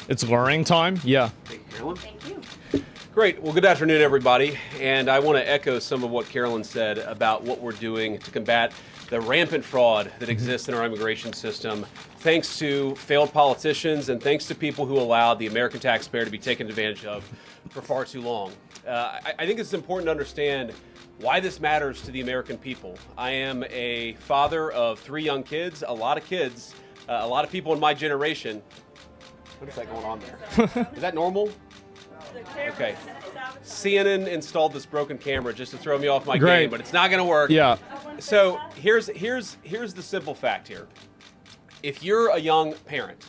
It's learning time. Yeah. Thank you, Carolyn. Thank you. Great. Well, good afternoon, everybody. And I want to echo some of what Carolyn said about what we're doing to combat the rampant fraud that exists in our immigration system, thanks to failed politicians and thanks to people who allowed the American taxpayer to be taken advantage of for far too long. I think it's important to understand why this matters to the American people. I am a father of 3 young kids, a lot of people in my generation. What is that going on there? Is that normal? Okay. CNN installed this broken camera just to throw me off my game, but it's not going to work. Yeah. So here's the simple fact here. If you're a young parent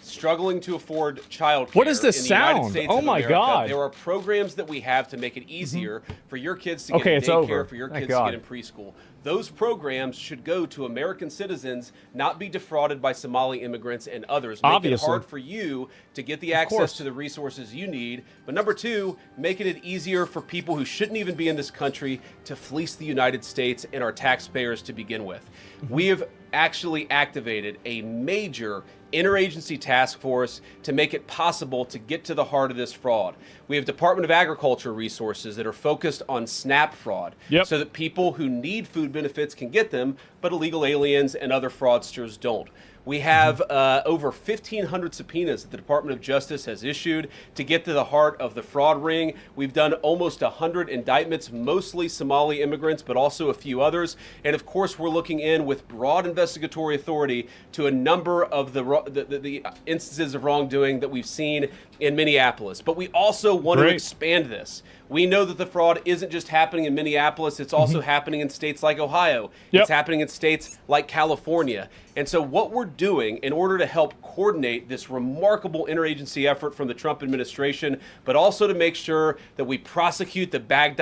struggling to afford childcare, what is this in the sound? United States Oh of my America, God! There are programs that we have to make it easier for your kids to get Okay, in it's daycare, over. for your Thank kids to God. get in preschool. Those programs should go to American citizens, not be defrauded by Somali immigrants and others. Make Obviously. it hard for you to get the access to the resources you need. But number 2, making it easier for people who shouldn't even be in this country to fleece the United States and our taxpayers to begin with. We have actually activated a major interagency task force to make it possible to get to the heart of this fraud. We have Department of Agriculture resources that are focused on SNAP fraud, so that people who need food benefits can get them, but illegal aliens and other fraudsters don't. We have over 1,500 subpoenas that the Department of Justice has issued to get to the heart of the fraud ring. We've done almost 100 indictments, mostly Somali immigrants, but also a few others. And of course, we're looking in with broad investigatory authority to a number of the instances of wrongdoing that we've seen in Minneapolis. But we also want to expand this. We know that the fraud isn't just happening in Minneapolis, it's also happening in states like Ohio. It's happening in states like California. And so what we're doing in order to help coordinate this remarkable interagency effort from the Trump administration, but also to make sure that we prosecute the bad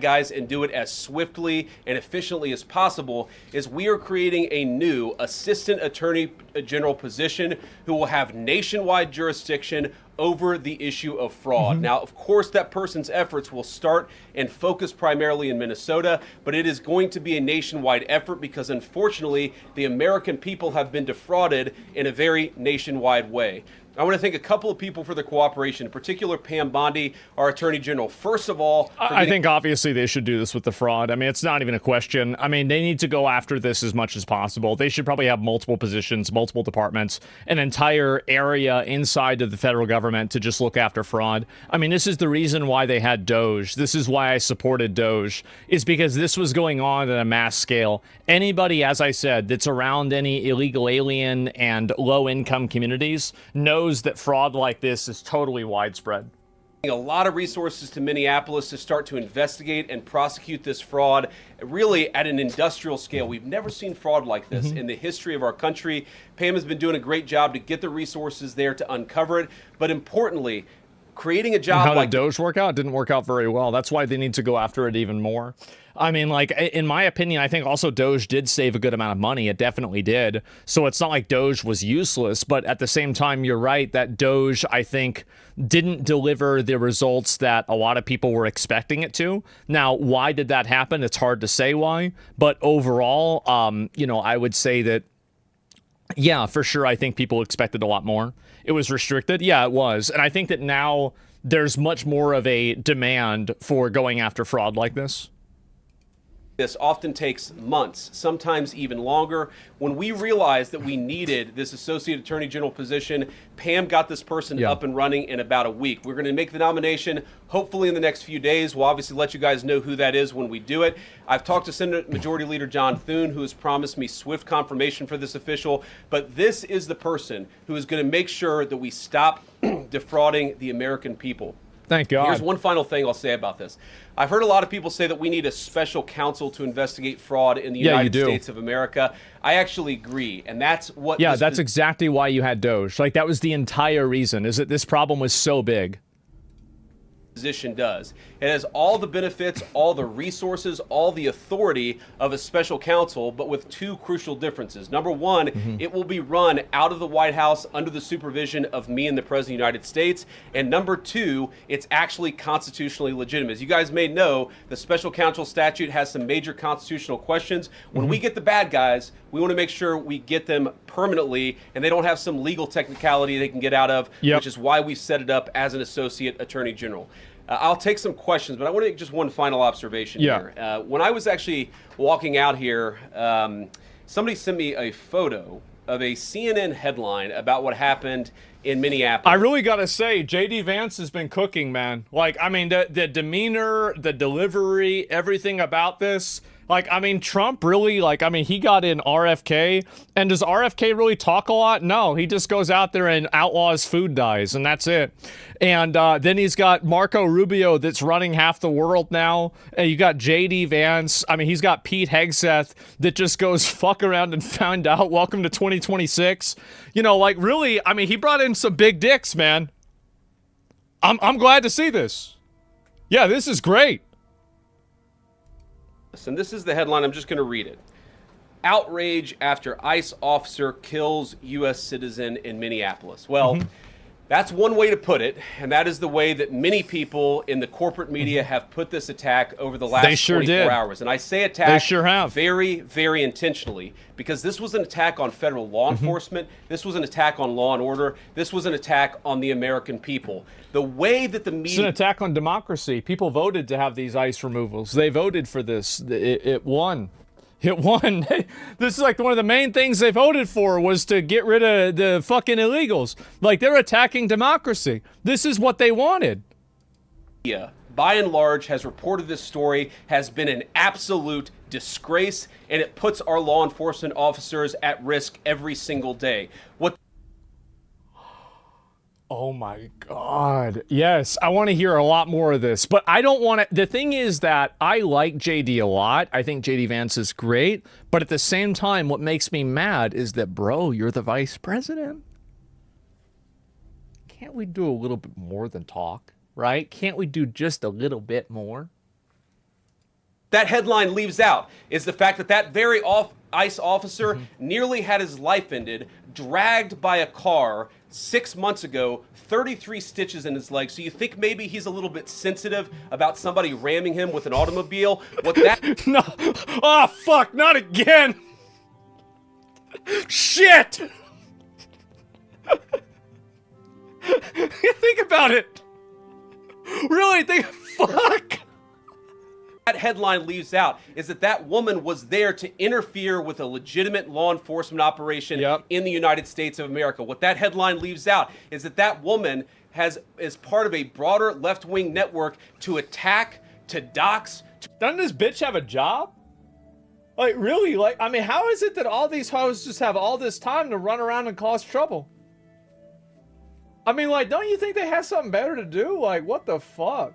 guys and do it as swiftly and efficiently as possible, is we are creating a new Assistant Attorney General position who will have nationwide jurisdiction over the issue of fraud. Now, of course, that person's efforts will start and focus primarily in Minnesota, but it is going to be a nationwide effort because, unfortunately, the American people have been defrauded in a very nationwide way. I want to thank a couple of people for their cooperation, in particular Pam Bondi, our Attorney General. First of all, I think obviously they should do this with the fraud. I mean, it's not even a question. I mean, they need to go after this as much as possible. They should probably have multiple positions, multiple departments, an entire area inside of the federal government to just look after fraud. I mean, this is the reason why they had Doge. This is why I supported Doge, is because this was going on at a mass scale. Anybody, as I said, that's around any illegal alien and low-income communities knows that fraud like this is totally widespread. A lot of resources to Minneapolis to start to investigate and prosecute this fraud really at an industrial scale. We've never seen fraud like this in the history of our country. Pam has been doing a great job to get the resources there to uncover it, but importantly, creating a job How like did Doge work out? It didn't work out very well. That's why they need to go after it even more. I mean, like, in my opinion, I think also Doge did save a good amount of money. It definitely did. So it's not like Doge was useless, but at the same time, you're right that Doge, I think, didn't deliver the results that a lot of people were expecting it to. Now, why did that happen? It's hard to say why, but overall, you know, I would say that, yeah, for sure, I think people expected a lot more. It was restricted. Yeah, it was. And I think that now there's much more of a demand for going after fraud like this. This often takes months, sometimes even longer. When we realized that we needed this Associate Attorney General position, Pam got this person up and running in about a week. We're going to make the nomination hopefully in the next few days. We'll obviously let you guys know who that is when we do it. I've talked to Senate Majority Leader John Thune, who has promised me swift confirmation for this official. But this is the person who is going to make sure that we stop defrauding the American people. Thank God. Here's one final thing I'll say about this. I've heard a lot of people say that we need a special counsel to investigate fraud in the United States of America. I actually agree, and that's what... Yeah, that's exactly why you had Doge. Like, that was the entire reason, is that this problem was so big. position does. It has all the benefits, all the resources, all the authority of a special counsel, but with two crucial differences. Number one, it will be run out of the White House under the supervision of me and the President of the United States. And number two, it's actually constitutionally legitimate. As you guys may know, the special counsel statute has some major constitutional questions. When we get the bad guys, we want to make sure we get them permanently and they don't have some legal technicality they can get out of, which is why we set it up as an associate attorney general. I'll take some questions, but I want to make just one final observation here. When I was actually walking out here, somebody sent me a photo of a CNN headline about what happened in Minneapolis. I really got to say, J.D. Vance has been cooking, man. Like, I mean, the demeanor, the delivery, everything about this. Like, I mean, Trump really, like, I mean, he got in RFK, and does RFK really talk a lot? No, he just goes out there and outlaws food dyes, and that's it. And then he's got Marco Rubio that's running half the world now, and you got J.D. Vance. I mean, he's got Pete Hegseth that just goes fuck around and find out. Welcome to 2026. You know, like, really, I mean, he brought in some big dicks, man. I'm glad to see this. Yeah, this is great. And this is the headline. I'm just going to read it. Outrage after ICE officer kills U.S. citizen in Minneapolis. Well, that's one way to put it, and that is the way that many people in the corporate media have put this attack over the last 24 hours. And I say attack very, very intentionally, because this was an attack on federal law enforcement. This was an attack on law and order. This was an attack on the American people. The way that the media... It's an attack on democracy. People voted to have these ICE removals. They voted for this. It won. It won. This is like one of the main things they voted for, was to get rid of the fucking illegals. Like, they're attacking democracy. This is what they wanted. Yeah, by and large, has reported this story, has been an absolute disgrace, and it puts our law enforcement officers at risk every single day. Oh my God. Yes, I want to hear a lot more of this, but I don't want to. The thing is that I like JD a lot. I think JD Vance is great, but at the same time, what makes me mad is that, bro, you're the vice president. Can't we do a little bit more than talk, right? Can't we do just a little bit more? That headline leaves out is the fact that that very ICE officer nearly had his life ended, dragged by a car 6 months ago, 33 stitches in his leg. So you think maybe he's a little bit sensitive about somebody ramming him with an automobile? What that... No. Oh, fuck, not again. Shit. Think about it. Really think, fuck. That headline leaves out is that that woman was there to interfere with a legitimate law enforcement operation in the United States of America. What that headline leaves out is that that woman is part of a broader left-wing network to attack, to dox. Doesn't this bitch have a job? Like, really? Like, I mean, how is it that all these hoes just have all this time to run around and cause trouble? I mean, like, don't you think they have something better to do? Like, what the fuck?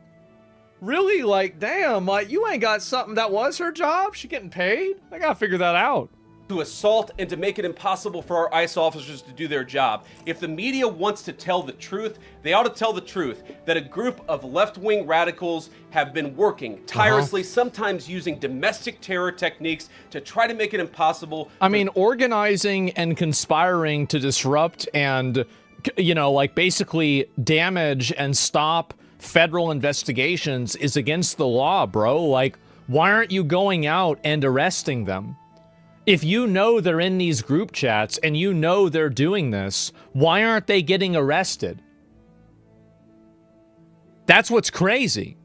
Really? Like, damn, like, you ain't got something. That was her job? She getting paid? I gotta figure that out. To assault and to make it impossible for our ICE officers to do their job. If the media wants to tell the truth, they ought to tell the truth that a group of left-wing radicals have been working tirelessly, sometimes using domestic terror techniques to try to make it impossible. I mean, organizing and conspiring to disrupt and, you know, like, basically damage and stop federal investigations is against the law, bro. Like, why aren't you going out and arresting them? If you know they're in these group chats and you know they're doing this, why aren't they getting arrested? That's what's crazy.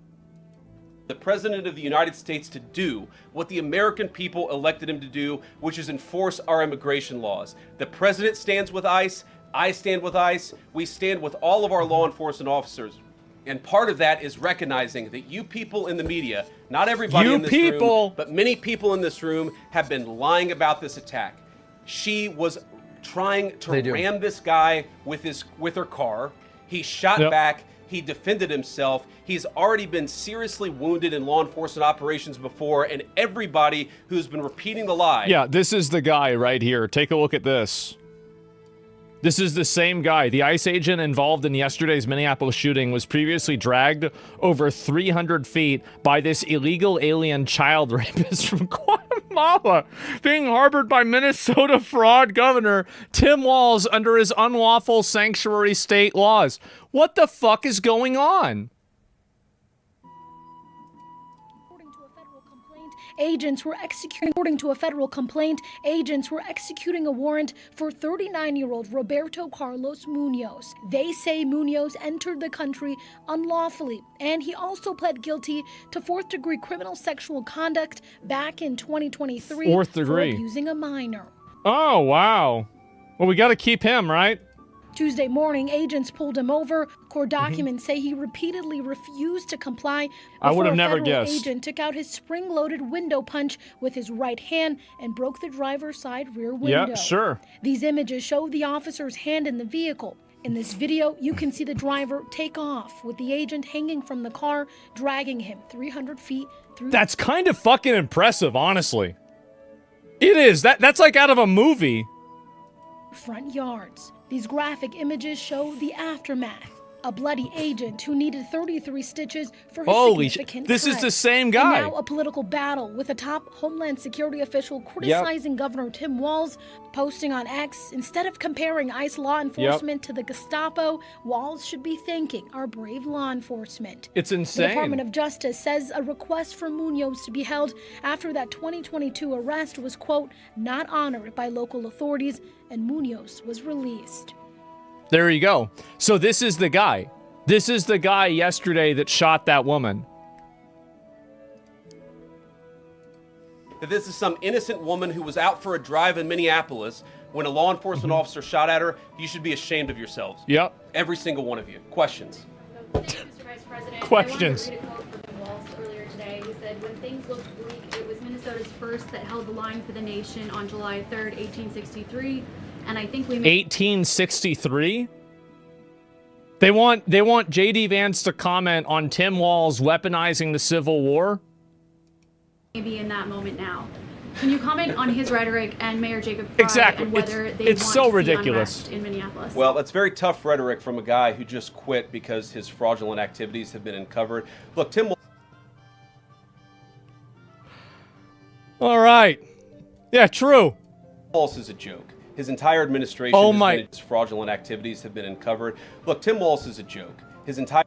The President of the United States to do what the American people elected him to do, which is enforce our immigration laws. The President stands with ICE. I stand with ICE. We stand with all of our law enforcement officers. And part of that is recognizing that you people in the media, not everybody in this room, but many people in this room have been lying about this attack. She was trying to ram this guy with her car. He shot back. He defended himself. He's already been seriously wounded in law enforcement operations before, and everybody who's been repeating the lie. Yeah, this is the guy right here. Take a look at this. This is the same guy. The ICE agent involved in yesterday's Minneapolis shooting was previously dragged over 300 feet by this illegal alien child rapist from Guatemala, being harbored by Minnesota fraud governor Tim Walz under his unlawful sanctuary state laws. What the fuck is going on? According to a federal complaint, agents were executing a warrant for 39-year-old Roberto Carlos Munoz. They say Munoz entered the country unlawfully, and he also pled guilty to fourth-degree criminal sexual conduct back in 2023 Fourth degree. for abusing a minor. Oh, wow. Well, we got to keep him, right? Tuesday morning, agents pulled him over. Court documents say he repeatedly refused to comply. I would have never a federal guessed. Agent took out his spring-loaded window punch with his right hand and broke the driver's side rear window. Yeah, sure. These images show the officer's hand in the vehicle. In this video, you can see the driver take off with the agent hanging from the car, dragging him 300 feet through. That's kind of fucking impressive, honestly. It is. That's like out of a movie. Front yards. These graphic images show the aftermath. A bloody agent who needed 33 stitches for his Holy significant this is crime. the same guy. And now a political battle with a top Homeland Security official criticizing Governor Tim Walz, posting on X, instead of comparing ICE law enforcement to the Gestapo, Walz should be thanking our brave law enforcement. It's The insane. Department of Justice says a request for Munoz to be held after that 2022 arrest was, quote, not honored by local authorities, and Munoz was released. There you go. So this is the guy. This is the guy yesterday that shot that woman. That this is some innocent woman who was out for a drive in Minneapolis when a law enforcement officer shot at her. You should be ashamed of yourselves. Yep. Every single one of you. Questions? Thank you, Mr. Vice President. Questions. I wanted to read a quote from Walz earlier today. He said, when things looked bleak, it was Minnesota's first that held the line for the nation on July 3rd, 1863. And I think we made 1863? They want JD Vance to comment on Tim Walz weaponizing the Civil War? maybe in that moment now. Can you comment on his rhetoric and Mayor Jacob Frey Exactly. and whether they It's want so to see ridiculous. unrest in Minneapolis? Well, that's very tough rhetoric from a guy who just quit because his fraudulent activities have been uncovered. Look, Tim. All right. Yeah, true. Walz is a joke. His entire administration his fraudulent activities have been uncovered. Look, Tim Walz is a joke. His entire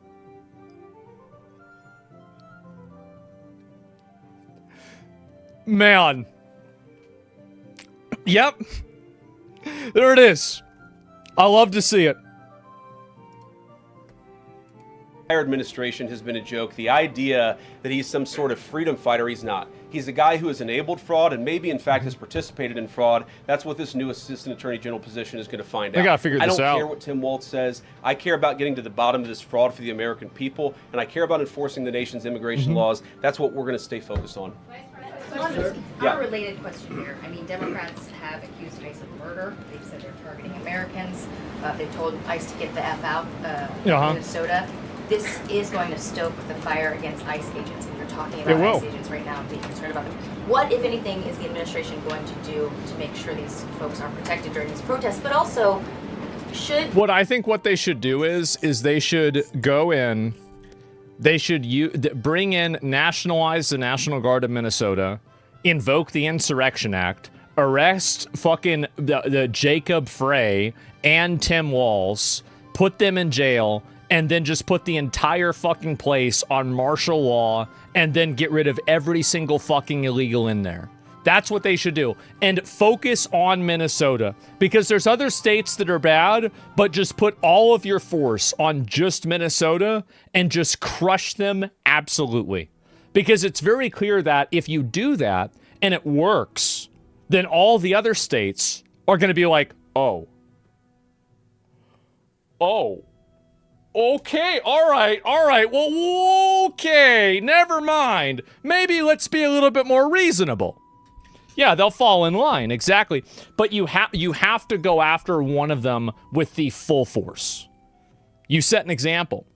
Man. Yep. There it is. I love to see it. administration has been a joke. The idea that he's some sort of freedom fighter, he's not. He's a guy who has enabled fraud and maybe, in fact, has participated in fraud. That's what this new Assistant Attorney General position is going to find out. I gotta figure this out. I don't care what Tim Walz says. I care about getting to the bottom of this fraud for the American people, and I care about enforcing the nation's immigration laws. That's what we're going to stay focused on. A related question here. I mean, Democrats have accused ICE of murder. They've said they're targeting Americans. They've told ICE to get the F out of Minnesota. This is going to stoke the fire against ICE agents. And you're talking about ICE agents right now and being concerned about them. What, if anything, is the administration going to do to make sure these folks are protected during these protests? But also, what I think what they should do is they should go in, they should bring in, nationalize the National Guard of Minnesota, invoke the Insurrection Act, arrest fucking the Jacob Frey and Tim Walz, put them in jail, and then just put the entire fucking place on martial law and then get rid of every single fucking illegal in there. That's what they should do. And focus on Minnesota. Because there's other states that are bad, but just put all of your force on just Minnesota and just crush them absolutely. Because it's very clear that if you do that and it works, then all the other states are going to be like, oh. Okay, all right, well, okay, never mind. Maybe let's be a little bit more reasonable. Yeah, they'll fall in line, exactly. But you have to go after one of them with the full force. You set an example.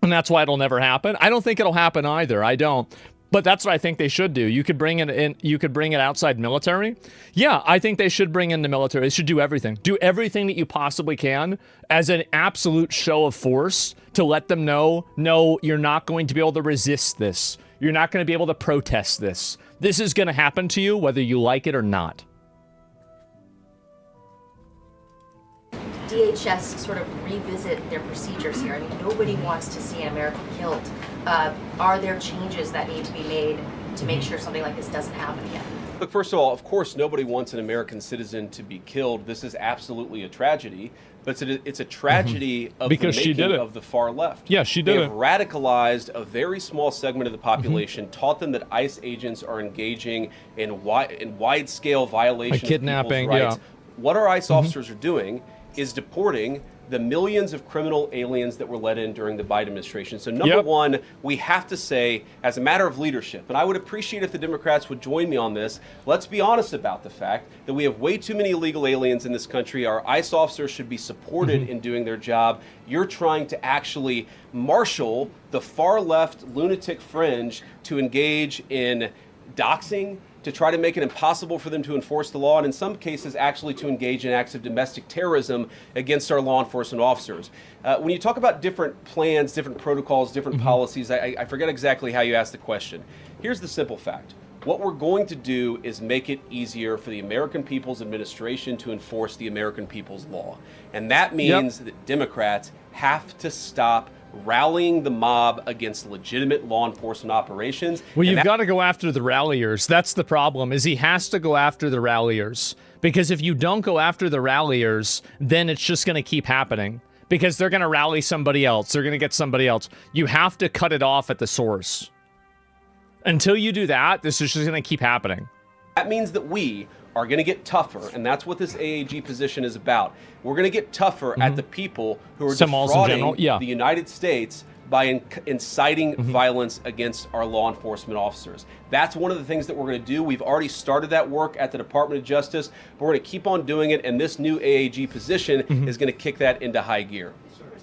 And that's why it'll never happen. I don't think it'll happen either, I don't. But that's what I think they should do. You could bring it in. You could bring it outside military. Yeah, I think they should bring in the military. They should do everything. Do everything that you possibly can as an absolute show of force to let them know, no, you're not going to be able to resist this. You're not going to be able to protest this. This is going to happen to you whether you like it or not. DHS sort of revisit their procedures here. I mean, nobody wants to see an American killed. Are there changes that need to be made to make sure something like this doesn't happen again? Look, first of all, of course, nobody wants an American citizen to be killed. This is absolutely a tragedy, but it's a tragedy of because the she did making it. of the far left. Yeah, she did They it. have radicalized a very small segment of the population, taught them that ICE agents are engaging in wide-scale violations of kidnapping, people's rights. yeah. What our ICE officers are doing is deporting the millions of criminal aliens that were let in during the Biden administration. So number one, we have to say, as a matter of leadership, and I would appreciate if the Democrats would join me on this, let's be honest about the fact that we have way too many illegal aliens in this country. Our ICE officers should be supported in doing their job. You're trying to actually marshal the far left lunatic fringe to engage in doxing, to try to make it impossible for them to enforce the law, and in some cases actually to engage in acts of domestic terrorism against our law enforcement officers. When you talk about different plans, different protocols, different policies, I forget exactly how you asked the question. Here's the simple fact. What we're going to do is make it easier for the American People's Administration to enforce the American People's law. And that means that Democrats have to stop rallying the mob against legitimate law enforcement operations. Well, you've got to go after the ralliers. That's the problem, is he has to go after the ralliers. Because if you don't go after the ralliers, then it's just going to keep happening. Because they're going to rally somebody else. They're going to get somebody else. You have to cut it off at the source. Until you do that, this is just going to keep happening. That means that we are going to get tougher, and that's what this AAG position is about. We're going to get tougher at the people who are defrauding the United States by inciting violence against our law enforcement officers. That's one of the things that we're going to do. We've already started that work at the Department of Justice, but we're going to keep on doing it, and this new AAG position is going to kick that into high gear.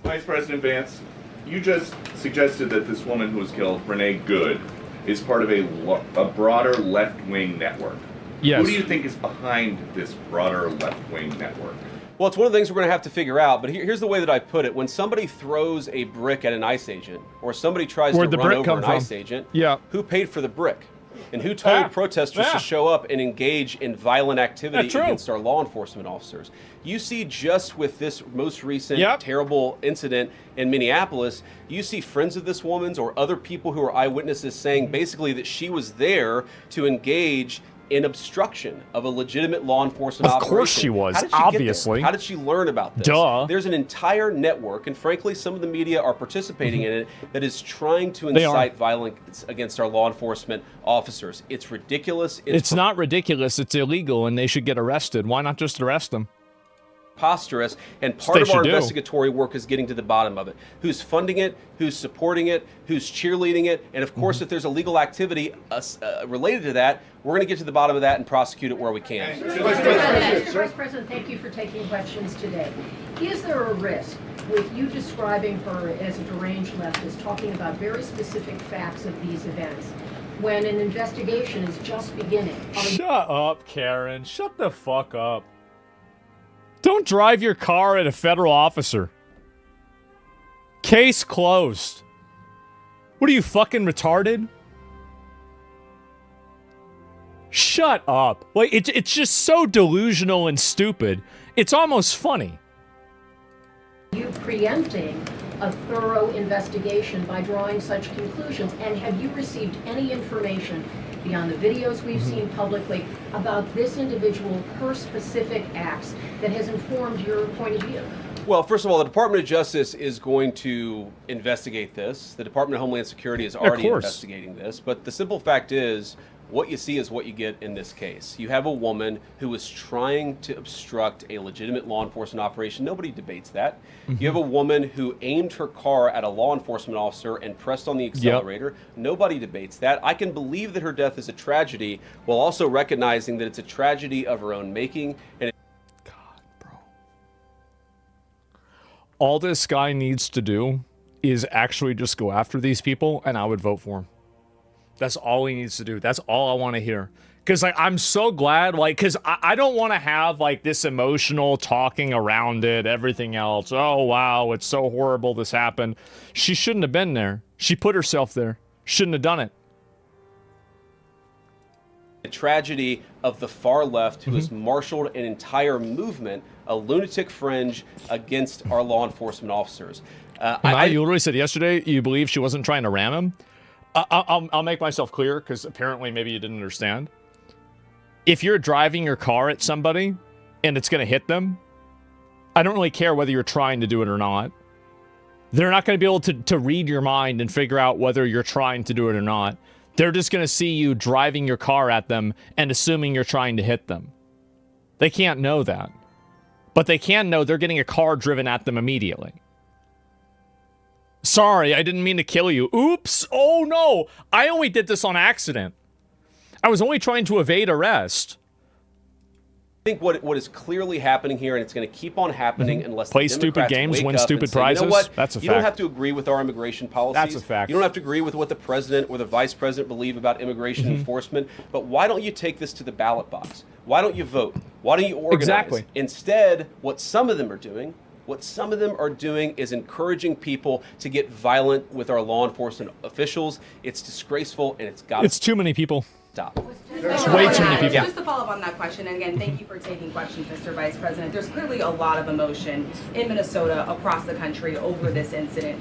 Vice President Vance, you just suggested that this woman who was killed, Renee Good, is part of a broader left-wing network. Yes. Who do you think is behind this broader left-wing network? Well, it's one of the things we're going to have to figure out, but here's the way that I put it. When somebody throws a brick at an ICE agent, or somebody tries to run over an ICE agent, who paid for the brick? And who told protesters to show up and engage in violent activity against our law enforcement officers? You see, just with this most recent terrible incident in Minneapolis, you see friends of this woman's or other people who are eyewitnesses saying basically that she was there to engage in obstruction of a legitimate law enforcement operation. Of course she was, obviously. How did she learn about this? Duh. There's an entire network, and frankly, some of the media are participating in it, that is trying to incite violence against our law enforcement officers. It's ridiculous. It's not ridiculous. It's illegal, and they should get arrested. Why not just arrest them? Preposterous, and part of our investigatory work is getting to the bottom of it. Who's funding it, who's supporting it, who's cheerleading it, and of course, if there's illegal activity related to that, we're going to get to the bottom of that and prosecute it where we can. Mr. Vice President, thank you for taking questions today. Is there a risk with you describing her as a deranged leftist, talking about very specific facts of these events, when an investigation is just beginning? Shut up, Karen. Shut the fuck up. Don't drive your car at a federal officer. Case closed. What are you, fucking retarded? Shut up. Like, it's just so delusional and stupid. It's almost funny. You preempting a thorough investigation by drawing such conclusions, and have you received any information beyond the videos we've seen publicly about this individual, her specific acts, that has informed your point of view? Well, first of all, the Department of Justice is going to investigate this. The Department of Homeland Security is already investigating this. But the simple fact is, what you see is what you get in this case. You have a woman who was trying to obstruct a legitimate law enforcement operation. Nobody debates that. You have a woman who aimed her car at a law enforcement officer and pressed on the accelerator. Nobody debates that. I can believe that her death is a tragedy, while also recognizing that it's a tragedy of her own making. And God, bro. All this guy needs to do is actually just go after these people, and I would vote for him. That's all he needs to do. That's all I want to hear. Because like I'm so glad, like, because I don't want to have like this emotional talking around it, everything else. Oh wow, it's so horrible this happened. She shouldn't have been there. She put herself there. Shouldn't have done it. The tragedy of the far left who has marshaled an entire movement, a lunatic fringe against our law enforcement officers. You literally said yesterday you believe she wasn't trying to ram him. I'll make myself clear because apparently maybe you didn't understand. If you're driving your car at somebody and it's going to hit them, I don't really care whether you're trying to do it or not. They're not going to be able to read your mind and figure out whether you're trying to do it or not. They're just going to see you driving your car at them and assuming you're trying to hit them. They can't know that. But they can know they're getting a car driven at them immediately. Sorry, I didn't mean to kill you. Oops. Oh no. I only did this on accident. I was only trying to evade arrest. I think what is clearly happening here, and it's going to keep on happening unless play the stupid Democrats games, wake win up stupid and say, prizes. You know what? That's a fact. You don't have to agree with our immigration policies. That's a fact. You don't have to agree with what the president or the vice president believe about immigration enforcement. But why don't you take this to the ballot box? Why don't you vote? Why don't you organize? Exactly. Instead, what some of them are doing is encouraging people to get violent with our law enforcement officials. It's disgraceful, and it's got. It's too many people. Stop. There's way too many people. Just to follow up on that question, and again, thank you for taking questions, Mr. Vice President. There's clearly a lot of emotion in Minnesota, across the country, over this incident.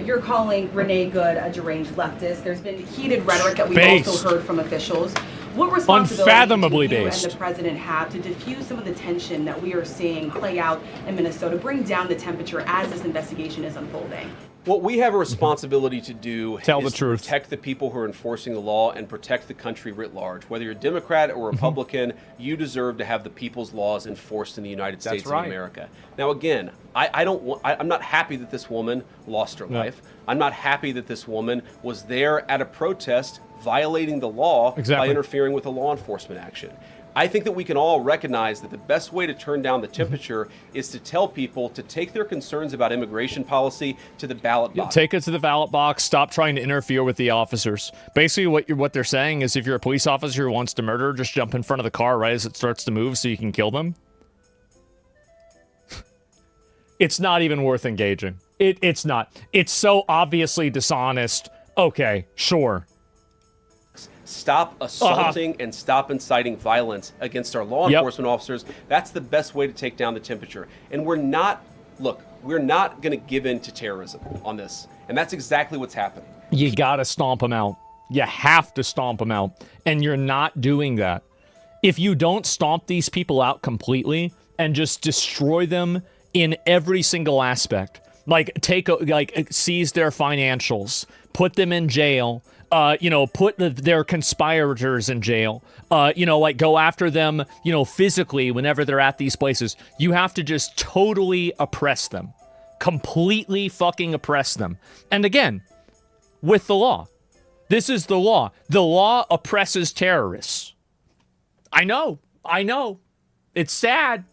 You're calling Renee Good a deranged leftist. There's been heated rhetoric that we've also heard from officials. What responsibility Unfathomably do you based. and the president have to diffuse some of the tension that we are seeing play out in Minnesota, bring down the temperature as this investigation is unfolding? What we have a responsibility to do Tell is the truth. to protect the people who are enforcing the law and protect the country writ large. Whether you're Democrat or Republican, you deserve to have the people's laws enforced in the United States of America. Now, again, I'm not happy that this woman lost her life. I'm not happy that this woman was there at a protest violating the law by interfering with a law enforcement action. I think that we can all recognize that the best way to turn down the temperature is to tell people to take their concerns about immigration policy to the ballot box. Take it to the ballot box. Stop trying to interfere with the officers. Basically, what they're saying is if you're a police officer who wants to murder, just jump in front of the car right as it starts to move so you can kill them. It's not even worth engaging. It's not. It's so obviously dishonest. Okay, sure. Stop assaulting and stop inciting violence against our law enforcement officers. That's the best way to take down the temperature. And we're not going to give in to terrorism on this. And that's exactly what's happening. You got to stomp them out. You have to stomp them out. And you're not doing that. If you don't stomp these people out completely and just destroy them in every single aspect, like seize their financials, put them in jail, put their conspirators in jail, go after them, physically whenever they're at these places. You have to just totally oppress them. Completely fucking oppress them. And again, with the law. This is the law. The law oppresses terrorists. I know. It's sad.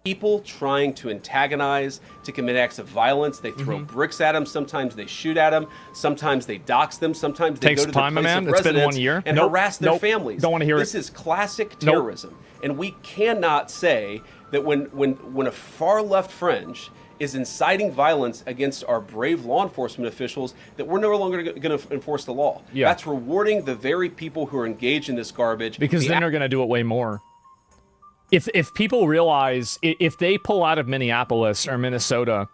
People trying to antagonize, to commit acts of violence. They throw bricks at them. Sometimes they shoot at them. Sometimes they dox them. Sometimes they go to their place of residence and harass their families. Don't want to hear this is classic terrorism. And we cannot say that when a far left fringe is inciting violence against our brave law enforcement officials, that we're no longer going to enforce the law. Yeah. That's rewarding the very people who are engaged in this garbage. Because then they're going to do it way more. If people realize, if they pull out of Minneapolis or Minnesota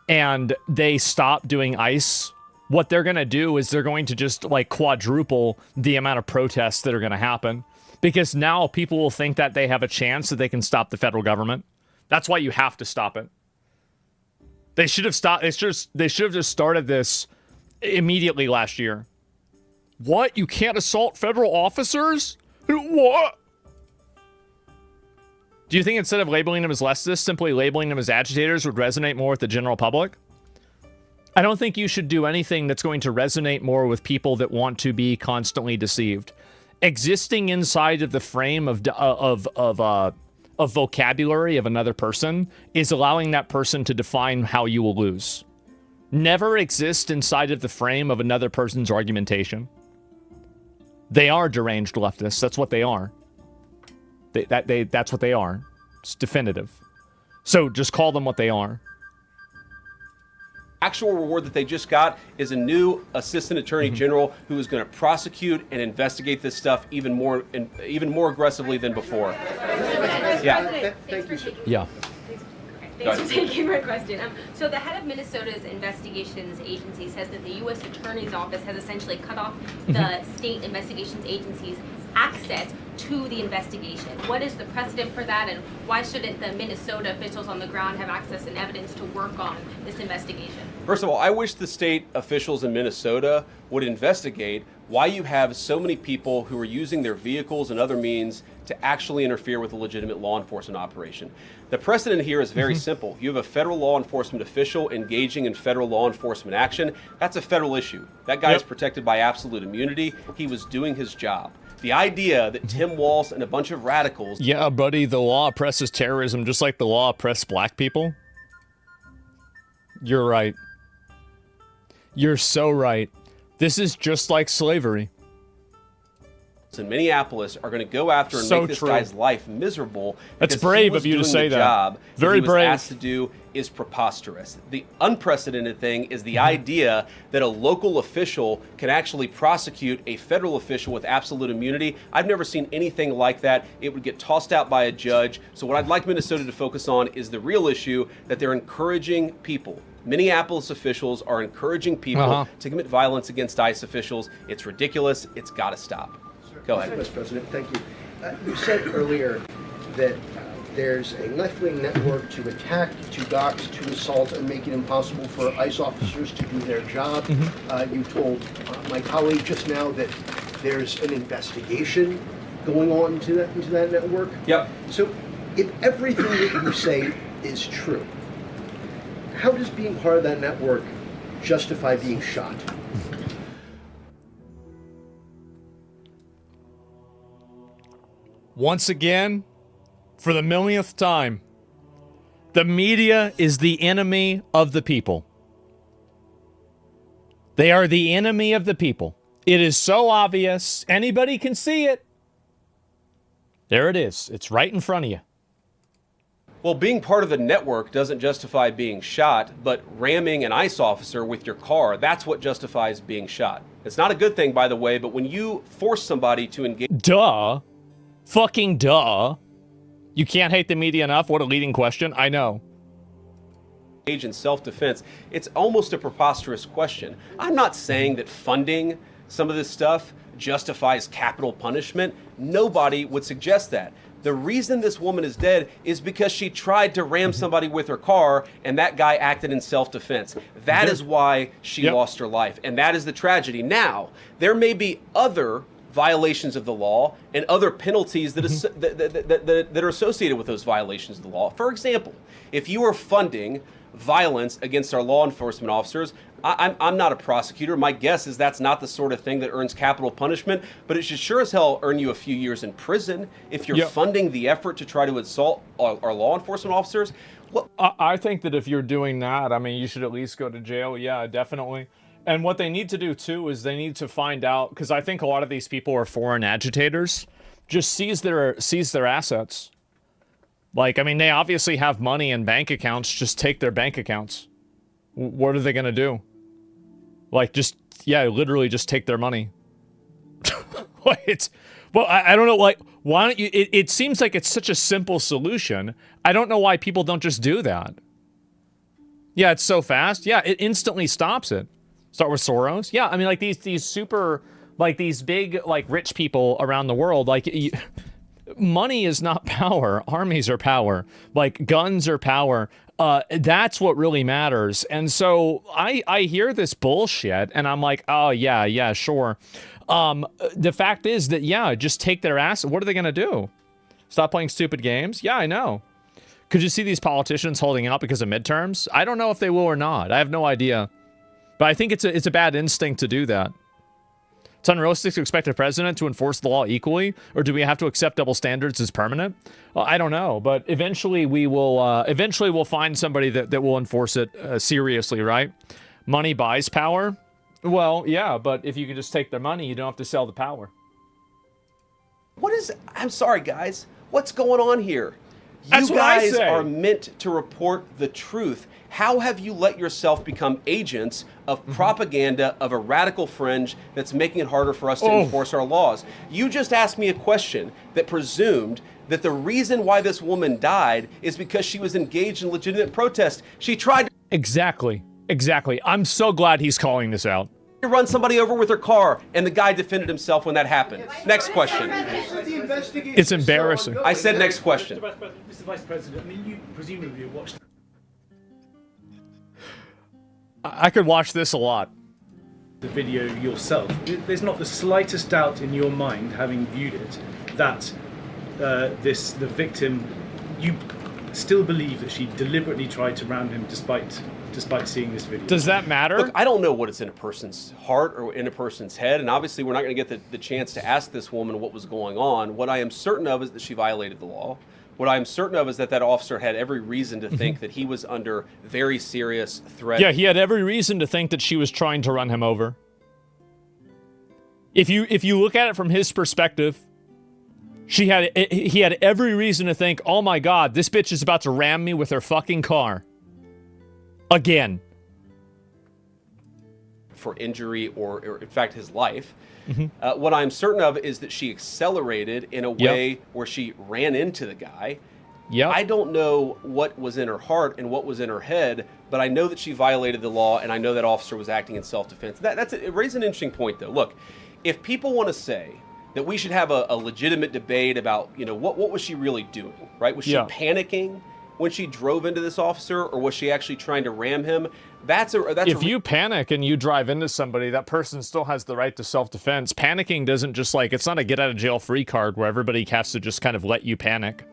and they stop doing ICE, what they're going to do is they're going to just quadruple the amount of protests that are going to happen. Because now people will think that they have a chance that they can stop the federal government. That's why you have to stop it. They should have stopped. They should have just started this immediately last year. What? You can't assault federal officers? What? Do you think instead of labeling them as leftists, simply labeling them as agitators would resonate more with the general public? I don't think you should do anything that's going to resonate more with people that want to be constantly deceived. Existing inside of the frame of vocabulary of another person is allowing that person to define how you will lose. never exist inside of the frame of another person's argumentation. They are deranged leftists. That's what they are. That's what they are. It's definitive. So just call them what they are. Actual reward that they just got is a new assistant attorney general who is going to prosecute and investigate this stuff even more aggressively than before. Yeah. Yeah. Thanks for taking my question. So the head of Minnesota's investigations agency says that the U.S. Attorney's Office has essentially cut off the state investigations agency's access to the investigation. What is the precedent for that, and why shouldn't the Minnesota officials on the ground have access and evidence to work on this investigation? First of all, I wish the state officials in Minnesota would investigate why you have so many people who are using their vehicles and other means to actually interfere with a legitimate law enforcement operation. The precedent here is very simple. You have a federal law enforcement official engaging in federal law enforcement action. That's a federal issue. That guy is protected by absolute immunity. He was doing his job. The idea that Tim Walz and a bunch of radicals... Yeah, buddy, the law oppresses terrorism just like the law oppressed black people. You're right. You're so right. This is just like slavery. in Minneapolis are going to go after and make this guy's life miserable. That's brave of you to say that. Job Very brave. What he was asked to do is preposterous. The unprecedented thing is the idea that a local official can actually prosecute a federal official with absolute immunity. I've never seen anything like that. It would get tossed out by a judge. So what I'd like Minnesota to focus on is the real issue that they're encouraging people. Minneapolis officials are encouraging people to commit violence against ICE officials. It's ridiculous. It's got to stop. Go ahead. Vice President, thank you. You said earlier that there's a left-wing network to attack, to dox, to assault, and make it impossible for ICE officers to do their job. You told my colleague just now that there's an investigation going on into that network. Yep. So if everything that you say is true, how does being part of that network justify being shot? Once again, for the millionth time, the media is the enemy of the people. They are the enemy of the people. It is so obvious. Anybody can see it. There it is. It's right in front of you. Well, being part of the network doesn't justify being shot, but ramming an ICE officer with your car, that's what justifies being shot. It's not a good thing, by the way, but when you force somebody to engage... Duh. Fucking duh. You can't hate the media enough? What a leading question. I know. In self-defense, it's almost a preposterous question. I'm not saying that funding some of this stuff justifies capital punishment. Nobody would suggest that. The reason this woman is dead is because she tried to ram somebody with her car, and that guy acted in self-defense. That is why she lost her life, and that is the tragedy. Now, there may be other violations of the law and other penalties that, that are associated with those violations of the law. For example, if you are funding violence against our law enforcement officers, I'm not a prosecutor. My guess is that's not the sort of thing that earns capital punishment, but it should sure as hell earn you a few years in prison if you're funding the effort to try to assault our law enforcement officers. Well, I think that if you're doing that, I mean, you should at least go to jail. Yeah, definitely. And what they need to do, too, is they need to find out, because I think a lot of these people are foreign agitators, just seize their assets. Like, I mean, they obviously have money in bank accounts. Just take their bank accounts. What are they going to do? Like, just, literally just take their money. I don't know, like, why don't you, it seems like it's such a simple solution. I don't know why people don't just do that. Yeah, it's so fast. Yeah, it instantly stops it. Start with Soros. Yeah, I mean, like, these super, like, these big, like, rich people around the world, like, money is not power. Armies are power. Like, guns are power. That's what really matters. And so I hear this bullshit and I'm like, oh yeah, sure. The fact is that, just take their ass. What are they going to do? Stop playing stupid games? Yeah, I know. Could you see these politicians holding out because of midterms? I don't know if they will or not. I have no idea. But I think it's a bad instinct to do that. It's unrealistic to expect a president to enforce the law equally, or do we have to accept double standards as permanent? Well, I don't know, but eventually we will. Eventually we'll find somebody that will enforce it seriously, right? Money buys power? Well, yeah, but if you could just take their money, you don't have to sell the power. I'm sorry, guys. What's going on here? That's you what I guys say. are meant to report the truth. How have you let yourself become agents of propaganda of a radical fringe that's making it harder for us to enforce our laws? You just asked me a question that presumed that the reason why this woman died is because she was engaged in legitimate protest. She tried to Exactly. I'm so glad he's calling this out. run somebody over with her car, and the guy defended himself when that happened. Next question. It's embarrassing. I said next question. Mr. Vice President, I mean, you presumably have watched I could watch this a lot. the video yourself. There's not the slightest doubt in your mind, having viewed it, that the victim, you still believe that she deliberately tried to ram him despite seeing this video. Does that matter? Look, I don't know what is in a person's heart or in a person's head, and obviously we're not going to get the chance to ask this woman what was going on. What I am certain of is that she violated the law. What I'm certain of is that officer had every reason to think that he was under very serious threat. Yeah, he had every reason to think that she was trying to run him over. If you look at it from his perspective, he had every reason to think, oh my God, this bitch is about to ram me with her fucking car. Again. For injury or in fact, his life. What I'm certain of is that she accelerated in a way where she ran into the guy. I don't know what was in her heart and what was in her head, but I know that she violated the law, and I know that officer was acting in self-defense. It raises an interesting point, though. Look, if people want to say that we should have a legitimate debate about, what was she really doing, right? Was she panicking when she drove into this officer, or was she actually trying to ram him? If you panic and you drive into somebody, that person still has the right to self-defense. Panicking doesn't just it's not a get-out-of-jail-free card where everybody has to just kind of let you panic.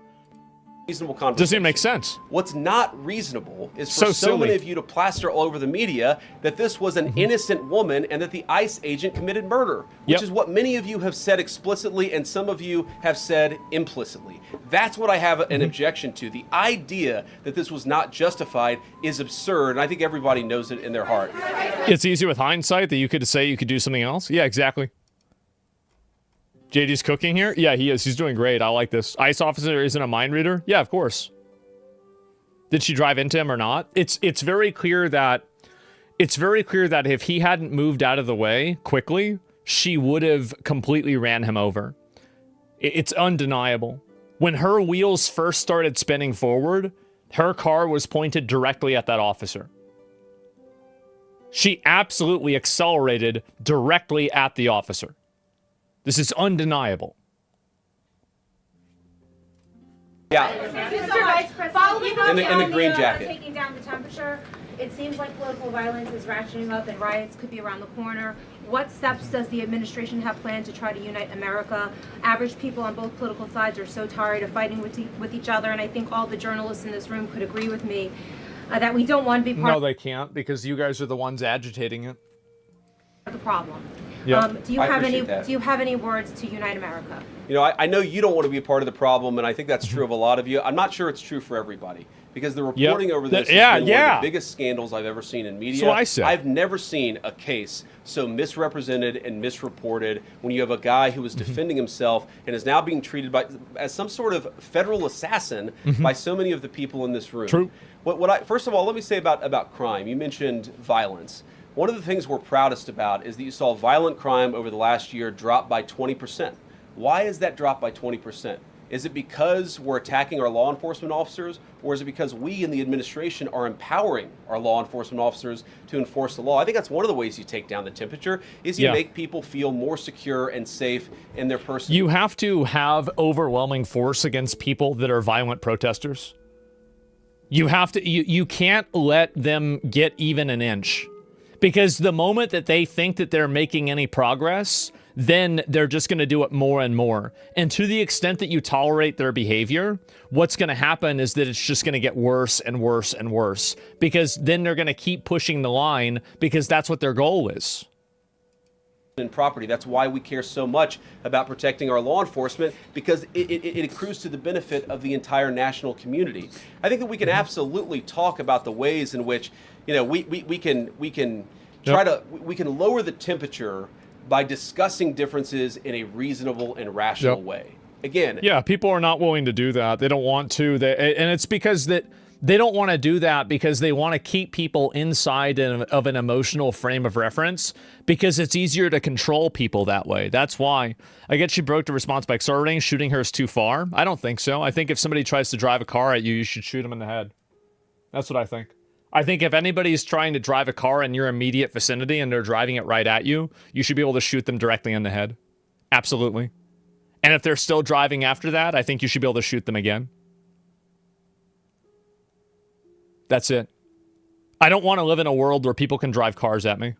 Reasonable conversation. Doesn't even make sense. What's not reasonable is for so many of you to plaster all over the media that this was an innocent woman and that the ICE agent committed murder, which is what many of you have said explicitly and some of you have said implicitly. That's what I have an objection to. The idea that this was not justified is absurd, and I think everybody knows it in their heart. It's easy with hindsight that you could say you could do something else. Yeah, exactly. JD's cooking here? Yeah, he is. He's doing great. I like this. ICE officer isn't a mind reader? Yeah, of course. Did she drive into him or not? It's very clear that if he hadn't moved out of the way quickly, she would have completely ran him over. It's undeniable. When her wheels first started spinning forward, her car was pointed directly at that officer. She absolutely accelerated directly at the officer. This is undeniable. Yeah. In the green jacket. Taking down the temperature, it seems like political violence is ratcheting up and riots could be around the corner. What steps does the administration have planned to try to unite America? Average people on both political sides are so tired of fighting with each other, and I think all the journalists in this room could agree with me that we don't want to be part No, they can't, because you guys are the ones agitating it. of the problem. Yep. Do you have any words to unite America? I know you don't want to be a part of the problem, and I think that's true of a lot of you. I'm not sure it's true for everybody, because the reporting over this has been one of the biggest scandals I've ever seen in media. That's what I said. I've never seen a case so misrepresented and misreported when you have a guy who was defending himself and is now being treated as some sort of federal assassin by so many of the people in this room. True. First of all, let me say about crime. You mentioned violence. One of the things we're proudest about is that you saw violent crime over the last year drop by 20%. Why is that drop by 20%? Is it because we're attacking our law enforcement officers, or is it because we in the administration are empowering our law enforcement officers to enforce the law? I think that's one of the ways you take down the temperature, is you make people feel more secure and safe in their person. You have to have overwhelming force against people that are violent protesters. You have to. You can't let them get even an inch. Because the moment that they think that they're making any progress, then they're just going to do it more and more. And to the extent that you tolerate their behavior, what's going to happen is that it's just going to get worse and worse and worse. Because then they're going to keep pushing the line, because that's what their goal is. and property. That's why we care so much about protecting our law enforcement, because it accrues to the benefit of the entire national community. I think that we can absolutely talk about the ways in which, you know, we can try to lower the temperature by discussing differences in a reasonable and rational way. Again, yeah, people are not willing to do that. They don't want to. And it's because that they don't want to do that because they want to keep people inside of an emotional frame of reference, because it's easier to control people that way. That's why. I get she broke the response by accelerating. Shooting her is too far. I don't think so. I think if somebody tries to drive a car at you, you should shoot them in the head. That's what I think. I think if anybody's trying to drive a car in your immediate vicinity and they're driving it right at you, you should be able to shoot them directly in the head. Absolutely. And if they're still driving after that, I think you should be able to shoot them again. That's it. I don't want to live in a world where people can drive cars at me.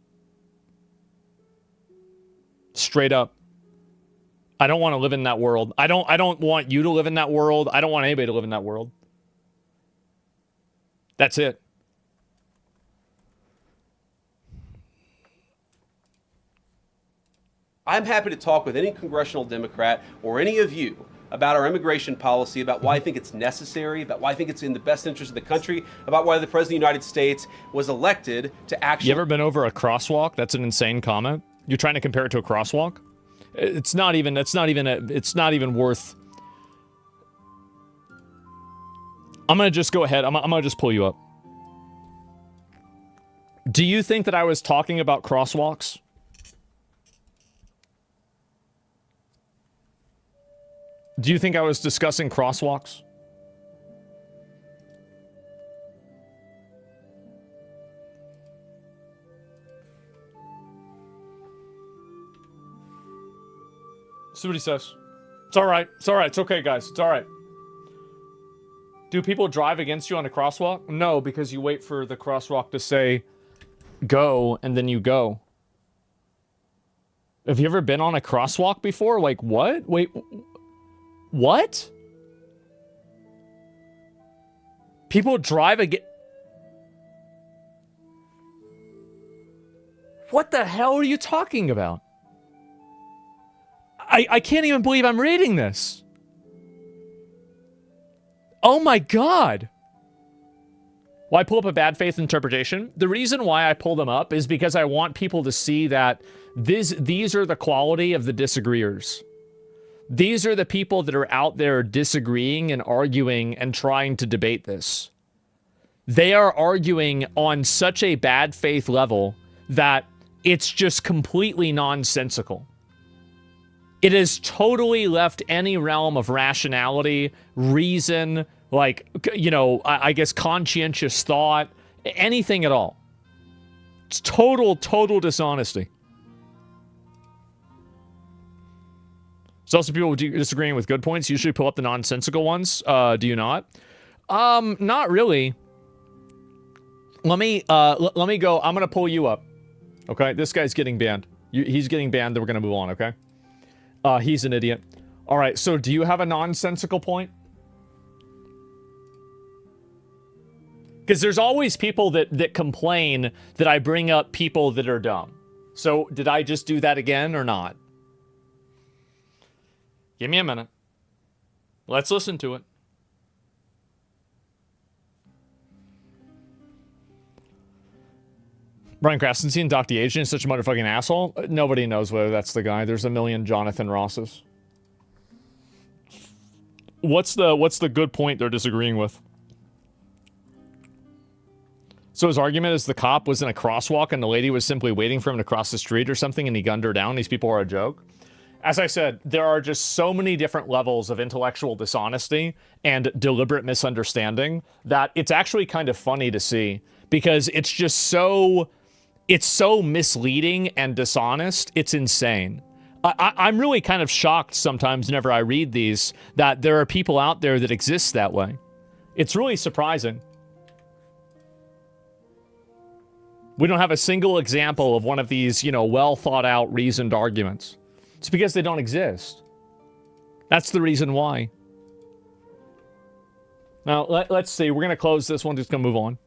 Straight up. I don't want to live in that world. I don't want you to live in that world. I don't want anybody to live in that world. That's it. I'm happy to talk with any congressional Democrat or any of you about our immigration policy, about why I think it's necessary, about why I think it's in the best interest of the country, about why the President of the United States was elected to actually... You ever been over a crosswalk? That's an insane comment. You're trying to compare it to a crosswalk? It's not even worth... I'm going to just go ahead. I'm going to just pull you up. Do you think that I was talking about crosswalks? Do you think I was discussing crosswalks? See what he says. It's all right. It's all right. It's okay, guys. It's all right. Do people drive against you on a crosswalk? No, because you wait for the crosswalk to say go, and then you go. Have you ever been on a crosswalk before? Like, what? Wait... What? People drive again. What the hell are you talking about? I can't even believe I'm reading this. Oh my God. Why pull up a bad faith interpretation? The reason why I pull them up is because I want people to see that these are the quality of the disagreeers. These are the people that are out there disagreeing and arguing and trying to debate this. They are arguing on such a bad faith level that it's just completely nonsensical. It has totally left any realm of rationality, reason, like, you know, I guess conscientious thought, anything at all. It's total dishonesty. There's also people disagreeing with good points. Usually pull up the nonsensical ones. Do you not? Not really. Let me go. I'm gonna pull you up. Okay, this guy's getting banned. He's getting banned. Then we're gonna move on. Okay. He's an idiot. All right. So, do you have a nonsensical point? Because there's always people that complain that I bring up people that are dumb. So, did I just do that again or not? Give me a minute. Let's listen to it. Brian Krasenstein, Doc the Agent, is such a motherfucking asshole. Nobody knows whether that's the guy. There's a million Jonathan Rosses. What's the good point they're disagreeing with? So his argument is the cop was in a crosswalk and the lady was simply waiting for him to cross the street or something and he gunned her down. These people are a joke. As I said, there are just so many different levels of intellectual dishonesty and deliberate misunderstanding that it's actually kind of funny to see, because it's just so misleading and dishonest. It's insane. I'm really kind of shocked sometimes whenever I read these that there are people out there that exist that way. It's really surprising. We don't have a single example of one of these, you know, well thought out, reasoned arguments. It's because they don't exist. That's the reason why. Now, let's see. We're going to close this one. Just going to move on.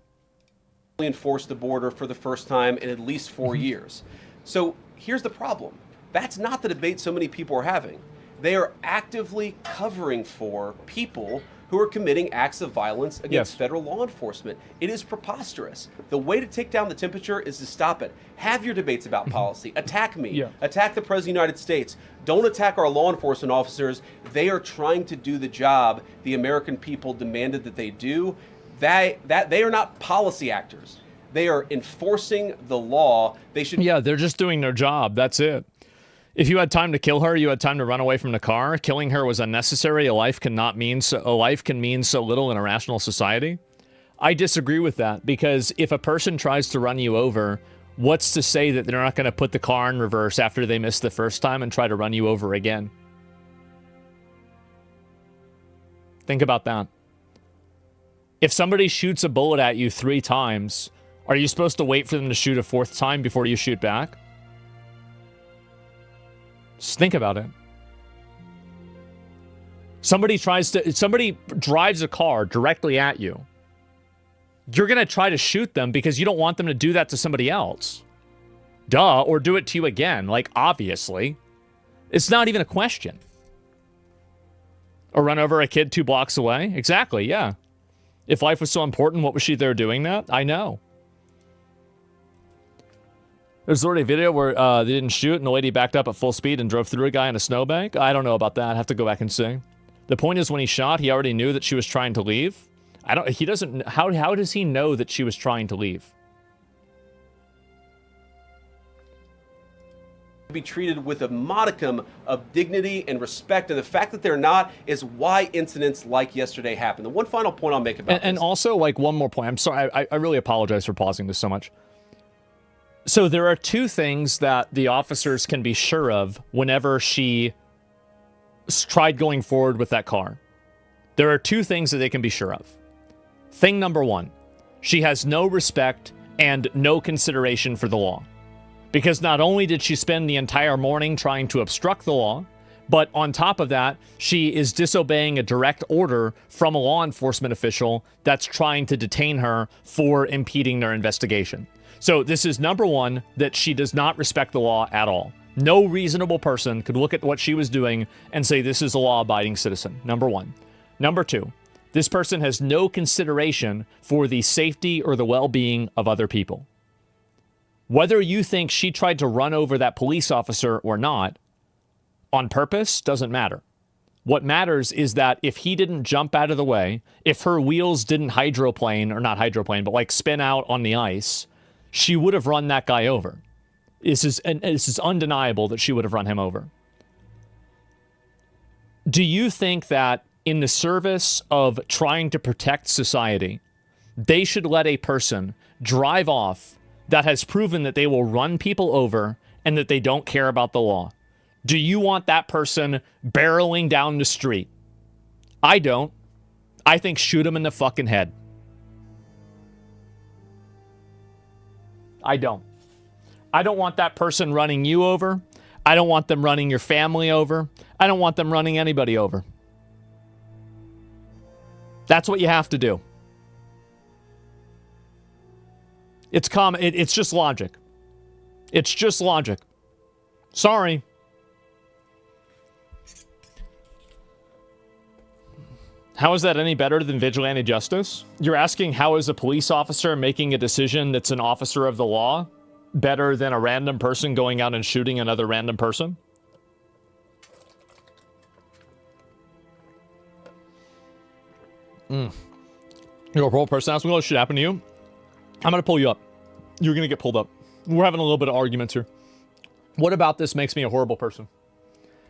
Enforce the border for the first time in at least 4 years. So here's the problem. That's not the debate so many people are having. They are actively covering for people who are committing acts of violence against federal law enforcement. It is preposterous. The way to take down the temperature is to stop it. Have your debates about policy. Attack me. Attack the President of the United States. Don't attack our law enforcement officers. They are trying to do the job the American people demanded that they do. They are not policy actors. They are enforcing the law. They should. Yeah, they're just doing their job. That's it. If you had time to kill her, you had time to run away from the car. Killing her was unnecessary. A life can mean so little in a rational society. I disagree with that, because if a person tries to run you over, what's to say that they're not going to put the car in reverse after they missed the first time and try to run you over again? Think about that. If somebody shoots a bullet at you 3 times, are you supposed to wait for them to shoot a 4th time before you shoot back? Just think about it. Somebody drives a car directly at you. You're going to try to shoot them because you don't want them to do that to somebody else. Duh, or do it to you again, like, obviously. It's not even a question. Or run over a kid 2 blocks away? Exactly, yeah. If life was so important, what was she there doing that? I know. There's already a video where they didn't shoot and the lady backed up at full speed and drove through a guy in a snowbank. I don't know about that. I have to go back and see. The point is, when he shot, he already knew that she was trying to leave. He doesn't, how does he know that she was trying to leave? Be treated with a modicum of dignity and respect, and the fact that they're not is why incidents like yesterday happened. The one final point I'll make about and also, like, one more point. I'm sorry, I really apologize for pausing this so much. So there are 2 things that the officers can be sure of whenever she tried going forward with that car. There are 2 things that they can be sure of. Thing number 1, she has no respect and no consideration for the law. Because not only did she spend the entire morning trying to obstruct the law, but on top of that, she is disobeying a direct order from a law enforcement official that's trying to detain her for impeding their investigation. So this is number 1, that she does not respect the law at all. No reasonable person could look at what she was doing and say this is a law-abiding citizen. Number 1. Number 2, this person has no consideration for the safety or the well-being of other people. Whether you think she tried to run over that police officer or not, on purpose, doesn't matter. What matters is that if he didn't jump out of the way, if her wheels didn't like spin out on the ice, she would have run that guy over. This is undeniable that she would have run him over. Do you think that in the service of trying to protect society, they should let a person drive off that has proven that they will run people over and that they don't care about the law? Do you want that person barreling down the street? I don't. I think shoot him in the fucking head. I don't. I don't want that person running you over. I don't want them running your family over. I don't want them running anybody over. That's what you have to do. It's common. It's just logic. It's just logic. Sorry. How is that any better than vigilante justice? You're asking how is a police officer making a decision that's an officer of the law better than a random person going out and shooting another random person? You're a horrible person. Asking what should happen to you. I'm going to pull you up. You're going to get pulled up. We're having a little bit of arguments here. What about this makes me a horrible person?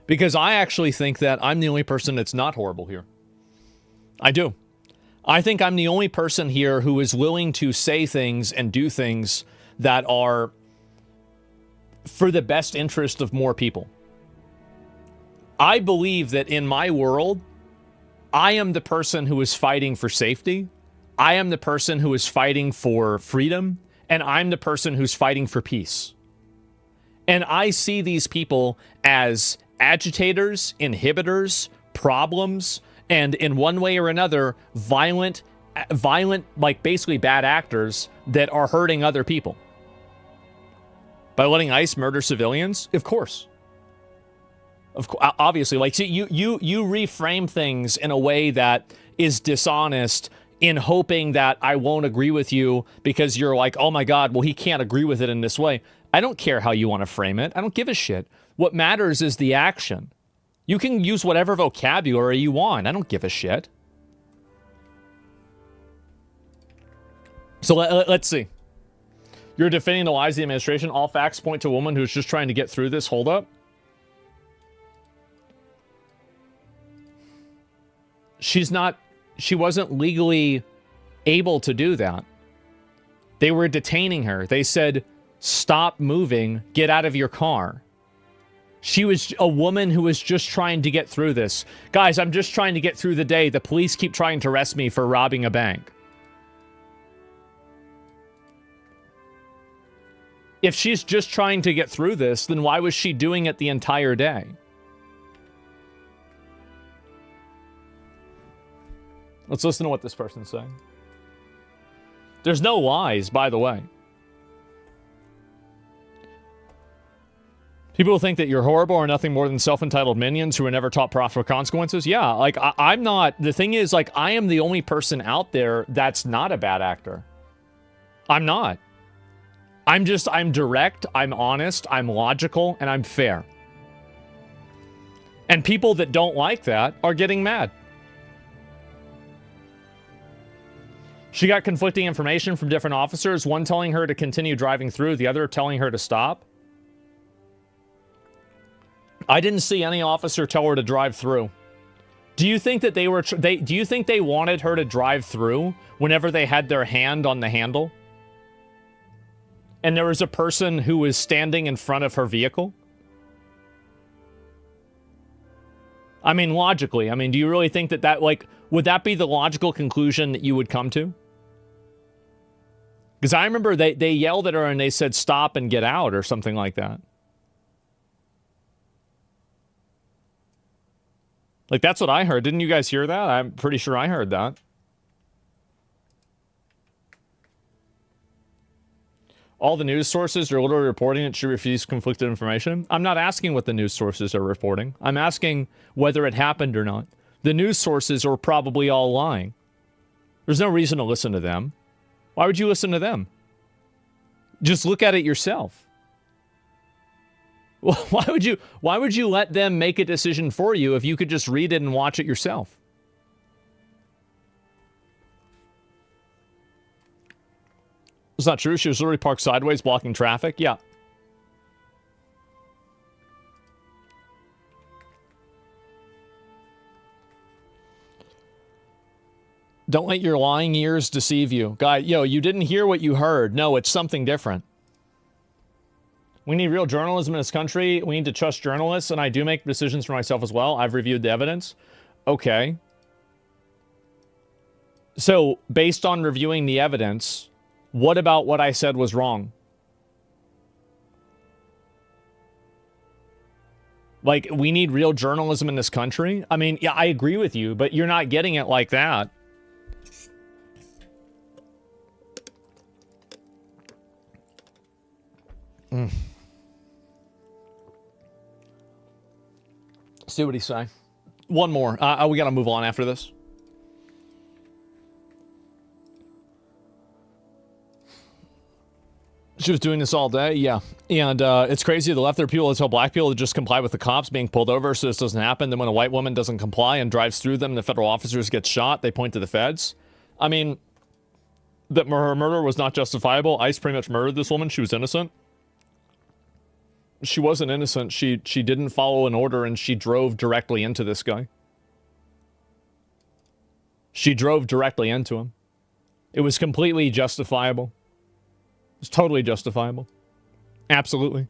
Because I actually think that I'm the only person that's not horrible here. I do. I think I'm the only person here who is willing to say things and do things that are for the best interest of more people. I believe that in my world, I am the person who is fighting for safety. I am the person who is fighting for freedom. And I'm the person who's fighting for peace. And I see these people as agitators, inhibitors, problems, and in one way or another, violent, like basically bad actors that are hurting other people. By letting ICE murder civilians? Of course. Obviously, like, see, you reframe things in a way that is dishonest in hoping that I won't agree with you because you're like, oh my God, well, he can't agree with it in this way. I don't care how you want to frame it. I don't give a shit. What matters is the action. You can use whatever vocabulary you want. I don't give a shit. So let's see. You're defending the lies of the administration. All facts point to a woman who's just trying to get through this holdup. She wasn't legally able to do that. They were detaining her. They said, stop moving, get out of your car. She was a woman who was just trying to get through this. Guys, I'm just trying to get through the day. The police keep trying to arrest me for robbing a bank. If she's just trying to get through this, then why was she doing it the entire day? Let's listen to what this person's saying. There's no lies, by the way. People think that you're horrible or nothing more than self-entitled minions who are never taught proper consequences. Yeah, like, I'm not... The thing is, like, I am the only person out there that's not a bad actor. I'm not. I'm direct, I'm honest, I'm logical, and I'm fair. And people that don't like that are getting mad. She got conflicting information from different officers, one telling her to continue driving through, the other telling her to stop. I didn't see any officer tell her to drive through. Do you think that do you think they wanted her to drive through whenever they had their hand on the handle? And there was a person who was standing in front of her vehicle? I mean, logically, do you really think that would that be the logical conclusion that you would come to? Because I remember they yelled at her and they said, stop and get out or something like that. Like, that's what I heard. Didn't you guys hear that? I'm pretty sure I heard that. All the news sources are literally reporting that she refused conflicted information. I'm not asking what the news sources are reporting. I'm asking whether it happened or not. The news sources are probably all lying. There's no reason to listen to them. Why would you listen to them? Just look at it yourself. Well, why would you let them make a decision for you if you could just read it and watch it yourself? It's not true. She was literally parked sideways, blocking traffic. Yeah. Don't let your lying ears deceive you. Guy, you didn't hear what you heard. No, it's something different. We need real journalism in this country. We need to trust journalists, and I do make decisions for myself as well. I've reviewed the evidence. Okay. So, based on reviewing the evidence, what about what I said was wrong? Like, we need real journalism in this country? Yeah, I agree with you, but you're not getting it like that. See what he's saying. One more. We got to move on after this. She was doing this all day, yeah. And it's crazy. The left there are people that tell black people to just comply with the cops being pulled over so this doesn't happen. Then when a white woman doesn't comply and drives through them and the federal officers get shot, they point to the feds. That her murder was not justifiable. ICE pretty much murdered this woman. She was innocent. She wasn't innocent. She didn't follow an order and she drove directly into this guy. She drove directly into him. It was completely justifiable. It's totally justifiable. Absolutely.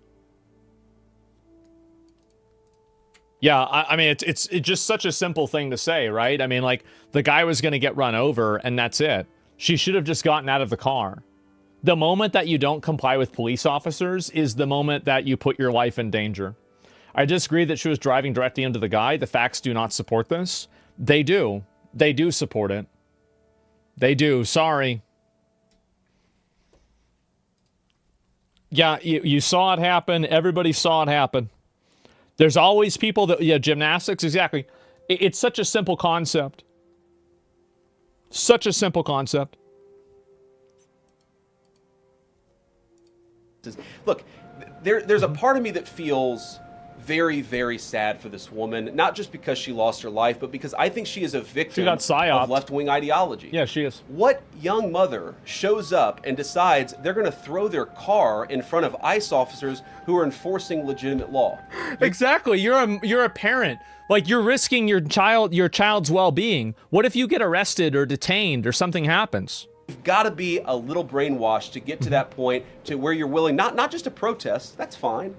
Yeah, it's just such a simple thing to say, right? The guy was going to get run over, and that's it. She should have just gotten out of the car. The moment that you don't comply with police officers is the moment that you put your life in danger. I disagree that she was driving directly into the guy. The facts do not support this. They do. They do support it. They do. Sorry. Yeah, you saw it happen. Everybody saw it happen. There's always people that, yeah, gymnastics, exactly. It's such a simple concept. Such a simple concept. Look, there's a part of me that feels very, very sad for this woman, not just because she lost her life, but because I think she is a victim of left-wing ideology. Yeah, she is. What young mother shows up and decides they're going to throw their car in front of ICE officers who are enforcing legitimate law? Exactly. You're a parent. Like, you're risking your child's well-being. What if you get arrested or detained or something happens? You've got to be a little brainwashed to get to that point to where you're willing not just to protest, that's fine,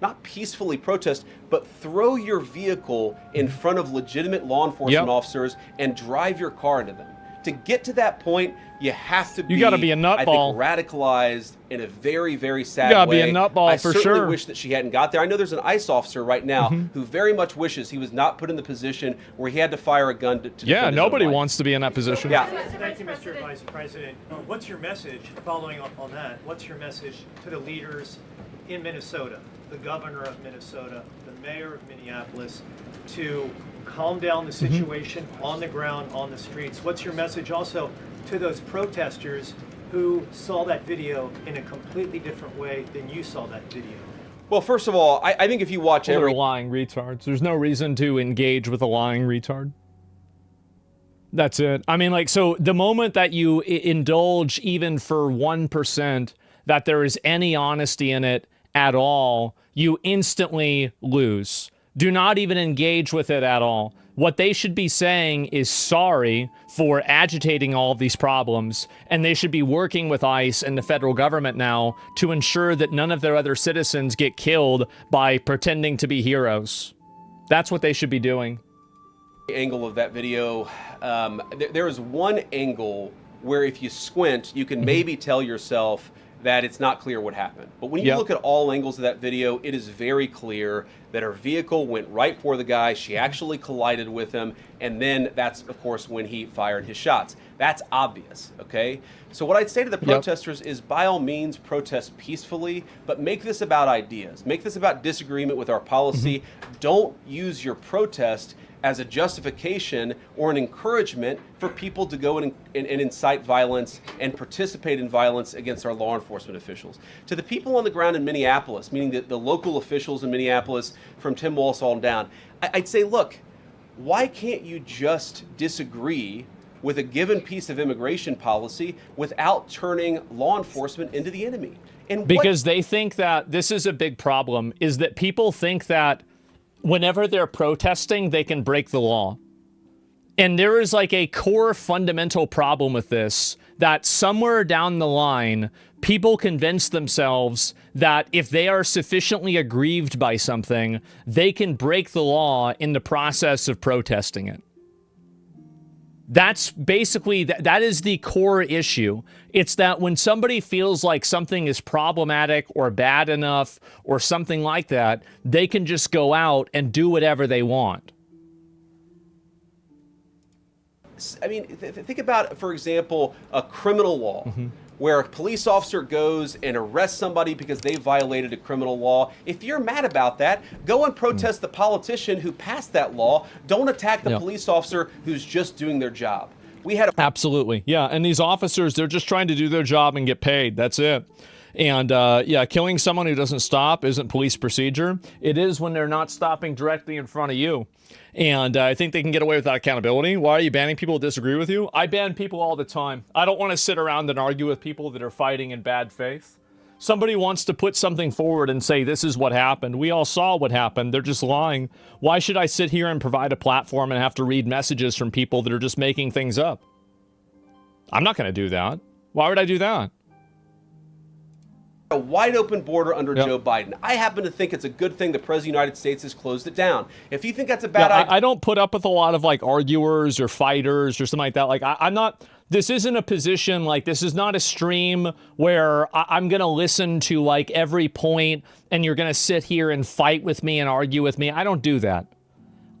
not peacefully protest, but throw your vehicle in front of legitimate law enforcement officers and drive your car into them. To get to that point, you have to be, gotta be a nutball. I think, radicalized in a very, very sad way. You gotta be a nutball for sure. I certainly wish that she hadn't got there. I know there's an ICE officer right now who very much wishes he was not put in the position where he had to fire a gun to defend his own nobody life. wants to be in that position. Yeah. Thank you, Mr. Vice President. What's your message, following up on that, what's your message to the leaders in Minnesota, the governor of Minnesota, the mayor of Minneapolis, to calm down the situation on the ground, on the streets? What's your message also to those protesters who saw that video in a completely different way than you saw that video? Well, first of all, I think if you watch They're lying retards. There's no reason to engage with a lying retard. That's it. I mean, like, so the moment that you indulge even for 1% that there is any honesty in it at all, you instantly lose. Do not even engage with it at all. What they should be saying is sorry for agitating all of these problems, and they should be working with ICE and the federal government now to ensure that none of their other citizens get killed by pretending to be heroes. That's what they should be doing. Angle of that video, there is one angle where if you squint, you can maybe tell yourself that it's not clear what happened. But when you look at all angles of that video, it is very clear that her vehicle went right for the guy. She actually collided with him. And then that's, of course, when he fired his shots. That's obvious, okay? So what I'd say to the protesters is, by all means, protest peacefully, but make this about ideas. Make this about disagreement with our policy. Don't use your protest as a justification or an encouragement for people to go and incite violence and participate in violence against our law enforcement officials. To the people on the ground in Minneapolis, meaning the local officials in Minneapolis from Tim Walz on down, I'd say, look, why can't you just disagree with a given piece of immigration policy without turning law enforcement into the enemy? And because they think that this is a big problem, is that people think that whenever they're protesting, they can break the law. And there is like a core fundamental problem with this, that somewhere down the line, people convince themselves that if they are sufficiently aggrieved by something, they can break the law in the process of protesting it. That's basically, that is the core issue. It's that when somebody feels like something is problematic or bad enough or something like that, they can just go out and do whatever they want. I mean, think about, for example, a criminal law. Where a police officer goes and arrests somebody because they violated a criminal law. If you're mad about that, go and protest the politician who passed that law. Don't attack the police officer who's just doing their job. We had Absolutely. Yeah, and these officers, they're just trying to do their job and get paid. That's it. And yeah, killing someone who doesn't stop isn't police procedure. It is when they're not stopping directly in front of you. And I think they can get away with that accountability. Why are you banning people who disagree with you? I ban people all the time. I don't want to sit around and argue with people that are fighting in bad faith. Somebody wants to put something forward and say, this is what happened. We all saw what happened. They're just lying. Why should I sit here and provide a platform and have to read messages from people that are just making things up? I'm not going to do that. Why would I do that? A wide open border under Joe Biden. I happen to think it's a good thing the President of the United States has closed it down. If you think that's a bad idea, I don't put up with a lot of like arguers or fighters or something like that. Like I'm not, this isn't a position, like this is not a stream where I'm going to listen to like every point and you're going to sit here and fight with me and argue with me. I don't do that.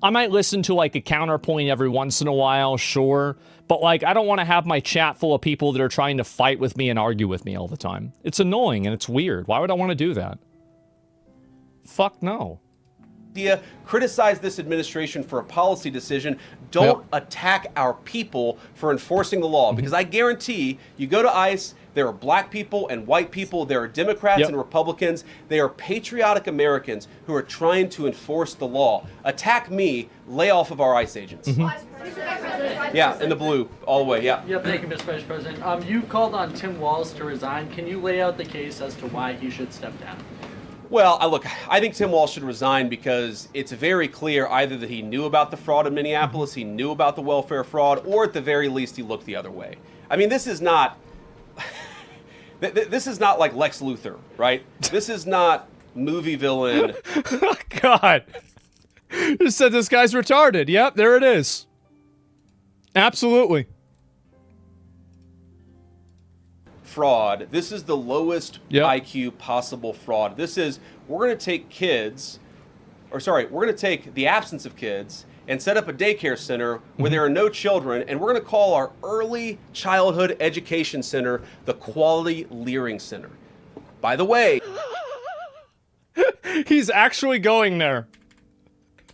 I might listen to like a counterpoint every once in a while, sure. But like, I don't want to have my chat full of people that are trying to fight with me and argue with me all the time. It's annoying and it's weird. Why would I want to do that? Fuck no. criticize this administration for a policy decision. Don't attack our people for enforcing the law, because I guarantee you go to ICE, there are black people and white people, there are Democrats and Republicans, they are patriotic Americans who are trying to enforce the law. Attack me, lay off of our ICE agents. Yeah, in the blue, all the way, yeah. Yep, thank you, Mr. Vice President. You've called on Tim Walz to resign. Can you lay out the case as to why he should step down? Well, look, I think Tim Walz should resign because it's very clear either that he knew about the fraud in Minneapolis, he knew about the welfare fraud, or at the very least he looked the other way. I mean, this is not this is not like Lex Luthor, right? This is not movie villain. God. Just said this guy's retarded. Yep, there it is. Absolutely. Fraud. This is the lowest IQ possible fraud. This is, we're going to take kids, or sorry, we're going to take the absence of kids and set up a daycare center where there are no children, and we're going to call our early childhood education center the Quality Leering Center. By the way, he's actually going there.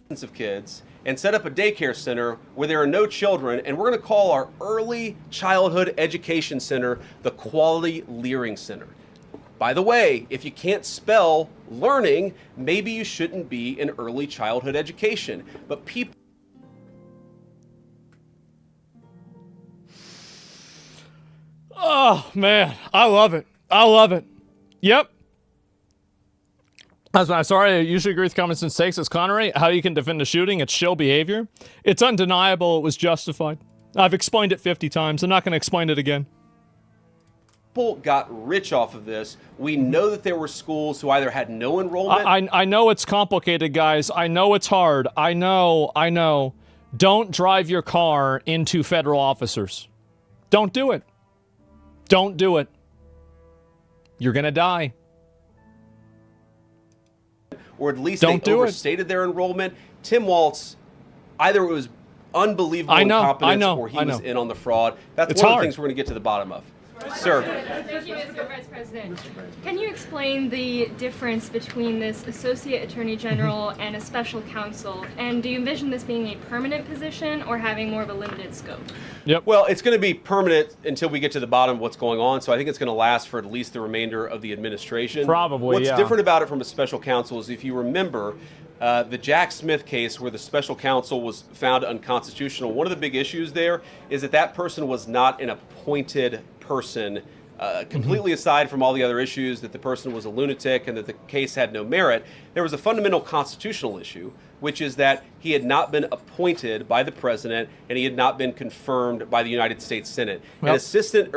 Of kids and set up a daycare center where there are no children, and we're going to call our early childhood education center the Quality Leering Center. By the way, if you can't spell learning, maybe you shouldn't be in early childhood education. But people... Oh, man. I love it. I love it. Yep. I'm sorry, I usually agree with common sense takes. It's Connery. How you can defend a shooting, it's chill behavior. It's undeniable it was justified. I've explained it 50 times. I'm not going to explain it again. People got rich off of this. We know that there were schools who either had no enrollment... I know it's complicated, guys. I know it's hard. I know. Don't drive your car into federal officers. Don't do it. Don't do it. You're going to die. Or at least they overstated their enrollment. Tim Walz, either it was unbelievable incompetence or he was in on the fraud. That's one of the things we're going to get to the bottom of. Sir. Thank you, Mr. Vice President. Can you explain the difference between this Associate Attorney General and a special counsel? And do you envision this being a permanent position or having more of a limited scope? Yep. Well, it's going to be permanent until we get to the bottom of what's going on. So I think it's going to last for at least the remainder of the administration. Probably, What's different about it from a special counsel is if you remember the Jack Smith case where the special counsel was found unconstitutional, one of the big issues there is that that person was not an appointed person, completely aside from all the other issues that the person was a lunatic and that the case had no merit. There was a fundamental constitutional issue, which is that he had not been appointed by the president and he had not been confirmed by the United States Senate. An assistant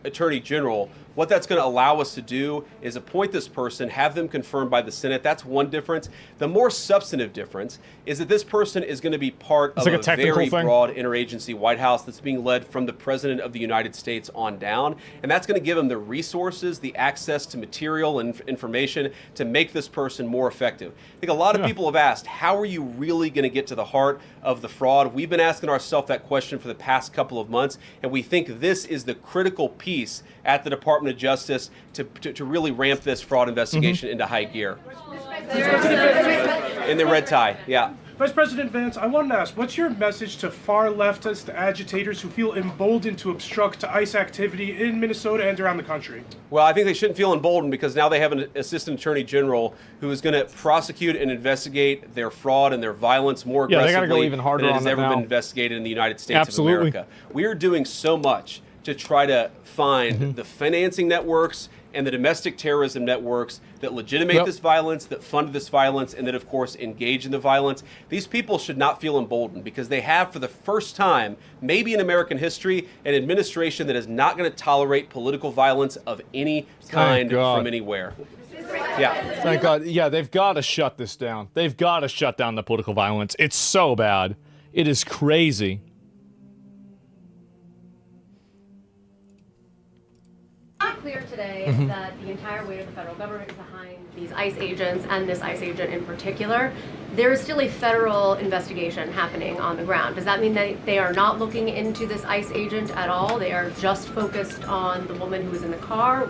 attorney general, what that's going to allow us to do is appoint this person, have them confirmed by the Senate. That's one difference. The more substantive difference is that this person is going to be part of a very broad interagency White House that's being led from the President of the United States on down. And that's going to give him the resources, the access to material and information to make this person more effective. I think a lot of people have asked, how are you really going to get to the heart of the fraud? We've been asking ourselves that question for the past couple of months, and we think this is the critical piece at the Department of Justice to really ramp this fraud investigation into high gear. In the red tie, yeah. Vice President Vance, I wanted to ask, what's your message to far leftist agitators who feel emboldened to obstruct ICE activity in Minnesota and around the country? Well, I think they shouldn't feel emboldened because now they have an assistant attorney general who is going to prosecute and investigate their fraud and their violence more aggressively they gotta go even harder than it on has that ever now. been investigated in the United States of America. We are doing so much to try to find the financing networks and the domestic terrorism networks that legitimate this violence, that fund this violence, and that, of course, engage in the violence. These people should not feel emboldened because they have, for the first time, maybe in American history, an administration that is not going to tolerate political violence of any kind from anywhere. Yeah. Thank God. Yeah, they've got to shut this down. They've got to shut down the political violence. It's so bad. It is crazy. It's clear today that the entire weight of the federal government is behind these ICE agents and this ICE agent in particular. There is still a federal investigation happening on the ground. Does that mean that they are not looking into this ICE agent at all? They are just focused on the woman who was in the car?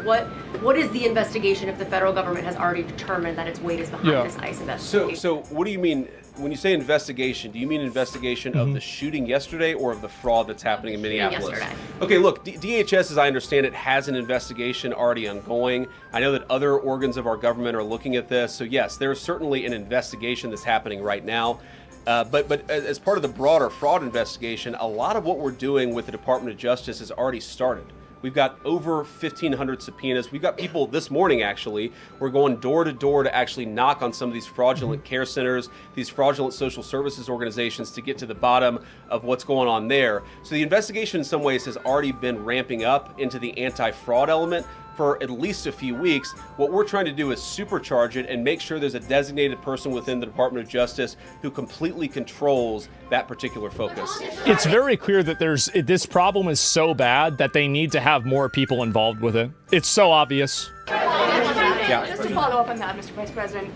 What is the investigation if the federal government has already determined that its weight is behind this ICE investigation? So what do you mean when you say investigation? Do you mean investigation of the shooting yesterday or of the fraud that's happening in Minneapolis? Yesterday. Okay, look, DHS, as I understand it, has an investigation already ongoing. I know that other organs of our government are looking at this. So yes, there's certainly an investigation that's happening right now. But as part of the broader fraud investigation, a lot of what we're doing with the Department of Justice has already started. We've got over 1,500 subpoenas. We've got people this morning, actually. We're going door to door to actually knock on some of these fraudulent care centers, these fraudulent social services organizations to get to the bottom of what's going on there. So the investigation in some ways has already been ramping up into the anti-fraud element for at least a few weeks. What we're trying to do is supercharge it and make sure there's a designated person within the Department of Justice who completely controls that particular focus. It's very clear that this problem is so bad that they need to have more people involved with it. It's so obvious. Yeah. Just to follow up on that, Mr. Vice President,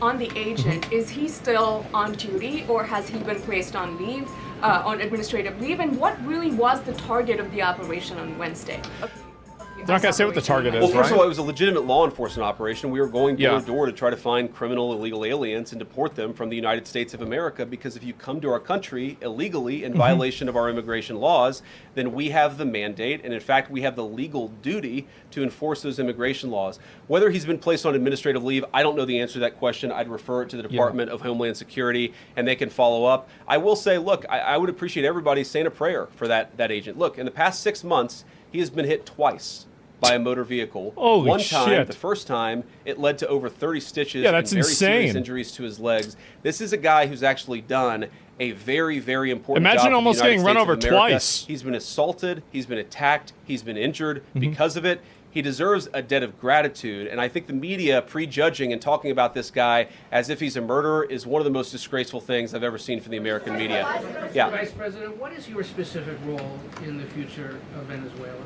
on the agent, is he still on duty or has he been placed on leave, on administrative leave? And what really was the target of the operation on Wednesday? They're not going to say what the target is, Well, first right? of all, it was a legitimate law enforcement operation. We were going door to door to try to find criminal illegal aliens and deport them from the United States of America, because if you come to our country illegally in violation of our immigration laws, then we have the mandate, and in fact, we have the legal duty to enforce those immigration laws. Whether he's been placed on administrative leave, I don't know the answer to that question. I'd refer it to the Department of Homeland Security, and they can follow up. I will say, look, I would appreciate everybody saying a prayer for that agent. Look, in the past 6 months, he has been hit twice by a motor vehicle. Holy One time, shit. the first time, it led to over 30 stitches Yeah, that's and very serious insane. injuries to his legs. This is a guy who's actually done a very, very important Imagine job for the almost United getting run States of over America. twice. He's been assaulted, he's been attacked, he's been injured because of it. He deserves a debt of gratitude, and I think the media prejudging and talking about this guy as if he's a murderer is one of the most disgraceful things I've ever seen from the American media. Yeah. Vice President, what is your specific role in the future of Venezuela?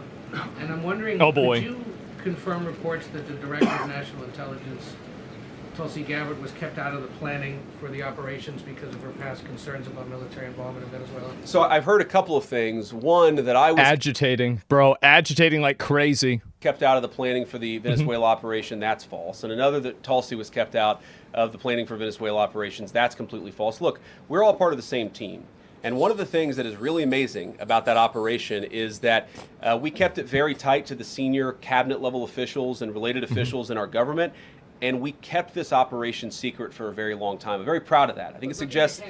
And I'm wondering, Oh, boy. could you confirm reports that the Director of National Intelligence, Tulsi Gabbard, was kept out of the planning for the operations because of her past concerns about military involvement in Venezuela? So I've heard a couple of things. One, that I was agitating, bro, agitating like crazy. Kept out of the planning for the Venezuela operation, that's false. And another, that Tulsi was kept out of the planning for Venezuela operations, that's completely false. Look, we're all part of the same team. And one of the things that is really amazing about that operation is that we kept it very tight to the senior cabinet level officials and related officials in our government. And we kept this operation secret for a very long time. I'm very proud of that. I think it suggests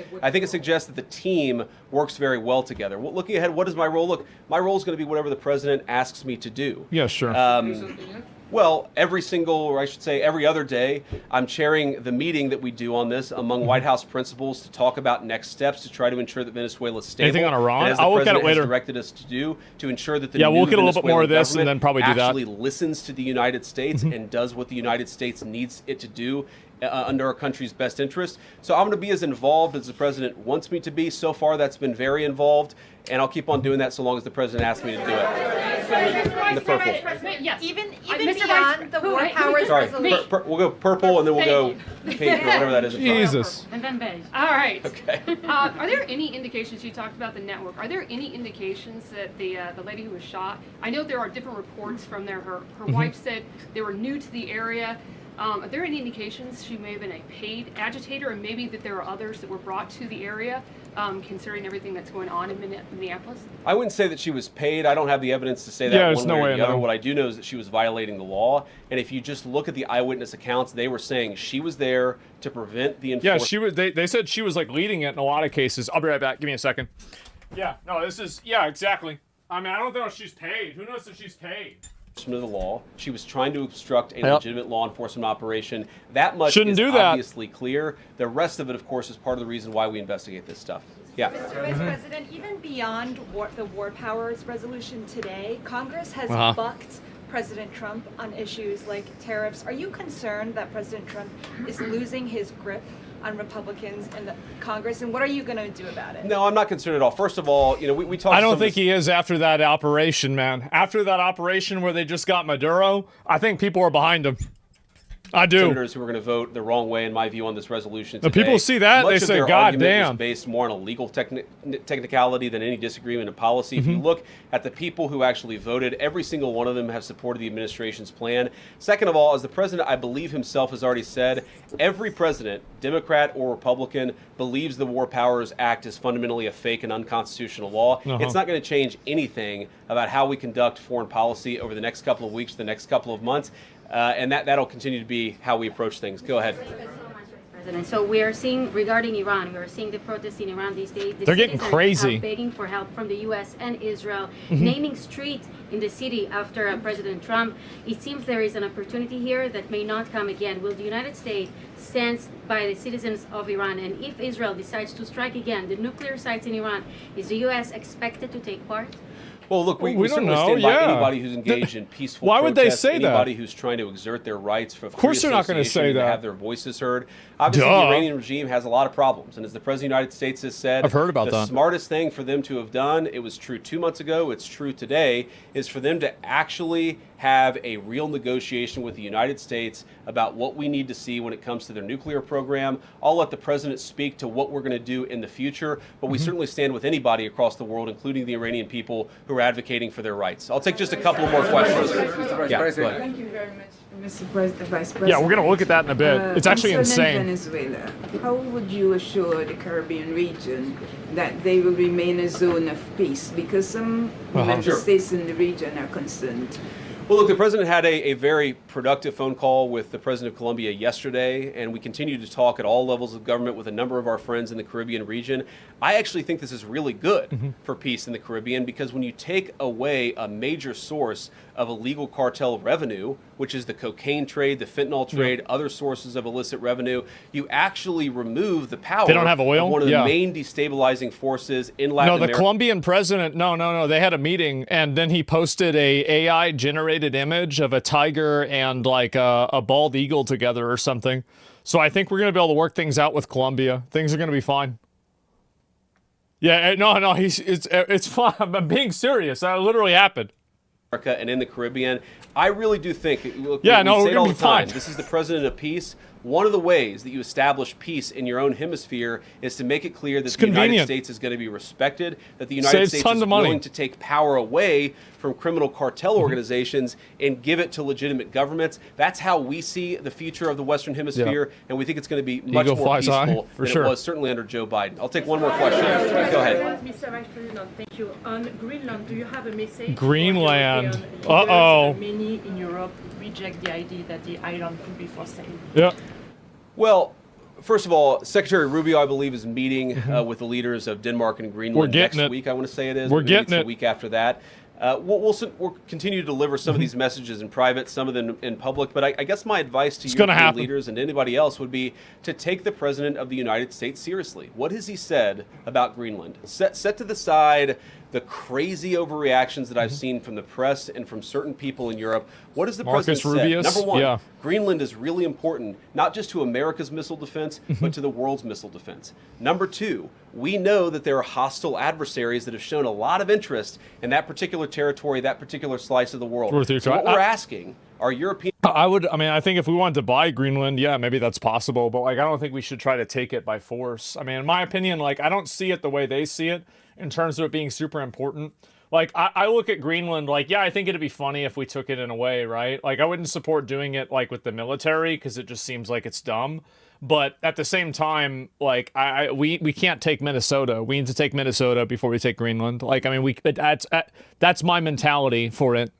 that the team works very well together. Well, looking ahead, what is my role? Look, my role is going to be whatever the president asks me to do. Yeah, sure. Well, every other day, I'm chairing the meeting that we do on this among White House principals to talk about next steps to try to ensure that Venezuela is stable. Anything on Iran? And as the I'll look at it president later. has directed us to do, to ensure that the Yeah, we'll new look at a little bit more of Venezuelan this and then probably do that. actually listens to the United States and does what the United States needs it to do under our country's best interest. So I'm going to be as involved as the president wants me to be. So far, that's been very involved, and I'll keep on doing that so long as the president asks me to do it. In the purple. Yes. Even Mr. beyond the war powers Sorry, resolution. we'll go purple, and then we'll go pink or whatever that is. Jesus. And then beige. All right. Okay. Are there any indications, you talked about the network, are there any indications that the lady who was shot, I know there are different reports from there, her wife said they were new to the area. Are there any indications she may have been a paid agitator, and maybe that there are others that were brought to the area, considering everything that's going on in Minneapolis? I wouldn't say that she was paid. I don't have the evidence to say that Yeah, there's one no way way or I the other. know. What I do know is that she was violating the law. And if you just look at the eyewitness accounts, they were saying she was there to prevent the Yeah, enforcement. she was. They said she was like leading it in a lot of cases. I'll be right back. Give me a second. Yeah, no, this is exactly. I mean, I don't know if she's paid. Who knows if she's paid? Of the law. She was trying to obstruct a Yep. legitimate law enforcement operation. That much Shouldn't is do that. obviously clear. The rest of it, of course, is part of the reason why we investigate this stuff. Yeah. Mr. Vice President, even beyond the war powers resolution today, Congress has Uh-huh. bucked President Trump on issues like tariffs. Are you concerned that President Trump is losing his grip on Republicans in the Congress, and what are you going to do about it? No, I'm not concerned at all. First of all, we talked. I don't think he is after that operation, man. After that operation where they just got Maduro, I think people are behind him. I do. Senators who are going to vote the wrong way, in my view, on this resolution today. The people see that, Much they of say, their "God argument damn." was based more on a legal technicality than any disagreement in policy. If you look at the people who actually voted, every single one of them have supported the administration's plan. Second of all, as the president, I believe himself has already said, every president, Democrat or Republican, believes the War Powers Act is fundamentally a fake and unconstitutional law. It's not going to change anything about how we conduct foreign policy over the next couple of weeks, the next couple of months. And that'll continue to be how we approach things. Go ahead. President. So we are seeing, regarding Iran, we are seeing the protests in Iran these days. They're getting crazy. Are begging for help from the U.S. and Israel, naming streets in the city after President Trump. It seems there is an opportunity here that may not come again. Will the United States stand by the citizens of Iran? And if Israel decides to strike again the nuclear sites in Iran, is the U.S. expected to take part? Well, look, we don't certainly know. stand by Yeah. anybody who's engaged in peaceful Why would they protests, say that? anybody who's trying to exert their rights for Of course free they're not gonna association say and to that. have their voices heard. Obviously, Duh. the Iranian regime has a lot of problems, and as the President of the United States has said, I've heard about the that. smartest thing for them to have done, it was true 2 months ago, it's true today, is for them to actually have a real negotiation with the United States about what we need to see when it comes to their nuclear program. I'll let the President speak to what we're going to do in the future, but we certainly stand with anybody across the world, including the Iranian people who are advocating for their rights. I'll take just a couple more questions. Yeah, go ahead. Thank you very much, Mr. Vice President. Yeah, we're going to look at that in a bit. It's actually insane. Venezuela, how would you assure the Caribbean region that they will remain a zone of peace? Because some member states in the region are concerned. Well, look, the president had a very productive phone call with the president of Colombia yesterday, and we continue to talk at all levels of government with a number of our friends in the Caribbean region. I actually think this is really good for peace in the Caribbean, because when you take away a major source of illegal cartel revenue, which is the cocaine trade, the fentanyl trade, other sources of illicit revenue, you actually remove the power They don't have oil? of one of the Yeah. main destabilizing forces in Latin No, America. the Colombian president, no. They had a meeting, and then he posted a AI-generated image of a tiger and like a bald eagle together or something. So I think we're going to be able to work things out with Colombia. Things are going to be fine. Yeah, no, it's fine. I'm being serious. That literally happened. America and in the Caribbean. I really do think, look, Yeah, we no, say we're it all gonna the be time, fine. this is the president of peace. One of the ways that you establish peace in your own hemisphere is to make it clear that the United convenient. States is going to be respected, that the United Saves States tons is of money. willing to take power away from criminal cartel organizations and give it to legitimate governments. That's how we see the future of the Western Hemisphere, and we think it's going to be much Eagle more flies high, peaceful for than sure. it was certainly under Joe Biden. I'll take one more question. Go ahead. Mr. Vice President, thank you. On Greenland, do you have a message? Greenland. For European Uh-oh. leaders? Many in Europe reject the idea that the island could be for sale. Yeah. Well, first of all, Secretary Rubio, I believe, is meeting with the leaders of Denmark and Greenland getting next it. week. I want to say it is. We're Maybe getting it's the it. week after that. We'll continue to deliver some of these messages in private, some of them in public. But I guess my advice to It's gonna European happen. leaders and anybody else would be to take the President of the United States seriously. What has he said about Greenland? Set to the side the crazy overreactions that I've seen from the press and from certain people in Europe. What has the Marcus president Rubius? said? Number one, Yeah. Greenland is really important, not just to America's missile defense, but to the world's missile defense. Number two, we know that there are hostile adversaries that have shown a lot of interest in that particular territory, that particular slice of the world. Worth your So try. what we're asking are European... I think if we wanted to buy Greenland, yeah, maybe that's possible. But, like, I don't think we should try to take it by force. I mean, in my opinion, like, I don't see it the way they see it in terms of it being super important. Like, I look at Greenland, like, yeah, I think it'd be funny if we took it in a way, right? Like, I wouldn't support doing it, like, with the military, because it just seems like it's dumb. But at the same time, like, we can't take Minnesota. We need to take Minnesota before we take Greenland. Like, I mean, that's my mentality for it.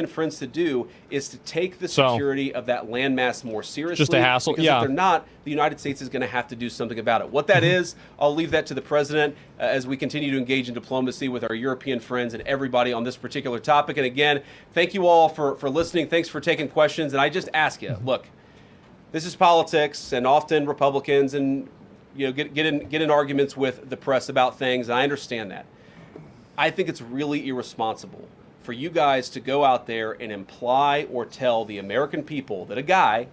friends to do is to take the security of that landmass more seriously. Just a hassle, because yeah. if they're not, the United States is going to have to do something about it. What that is, I'll leave that to the president as we continue to engage in diplomacy with our European friends and everybody on this particular topic. And again, thank you all for listening. Thanks for taking questions. And I just ask you, look, this is politics, and often Republicans and get in arguments with the press about things. And I understand that. I think it's really irresponsible for you guys to go out there and imply or tell the American people that a guy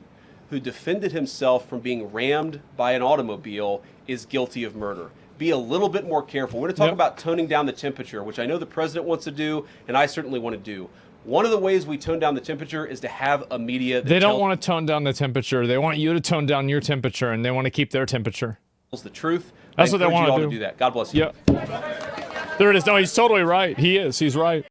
who defended himself from being rammed by an automobile is guilty of murder. Be a little bit more careful. We're going to talk about toning down the temperature, which I know the president wants to do, and I certainly want to do. One of the ways we tone down the temperature is to have a media that They don't want to tone down the temperature. They want you to tone down your temperature, and they want to keep their temperature. tells the truth. That's I what they encourage want you all to to do that. God bless you. Yeah. There it is. No, he's totally right. He is. He's right.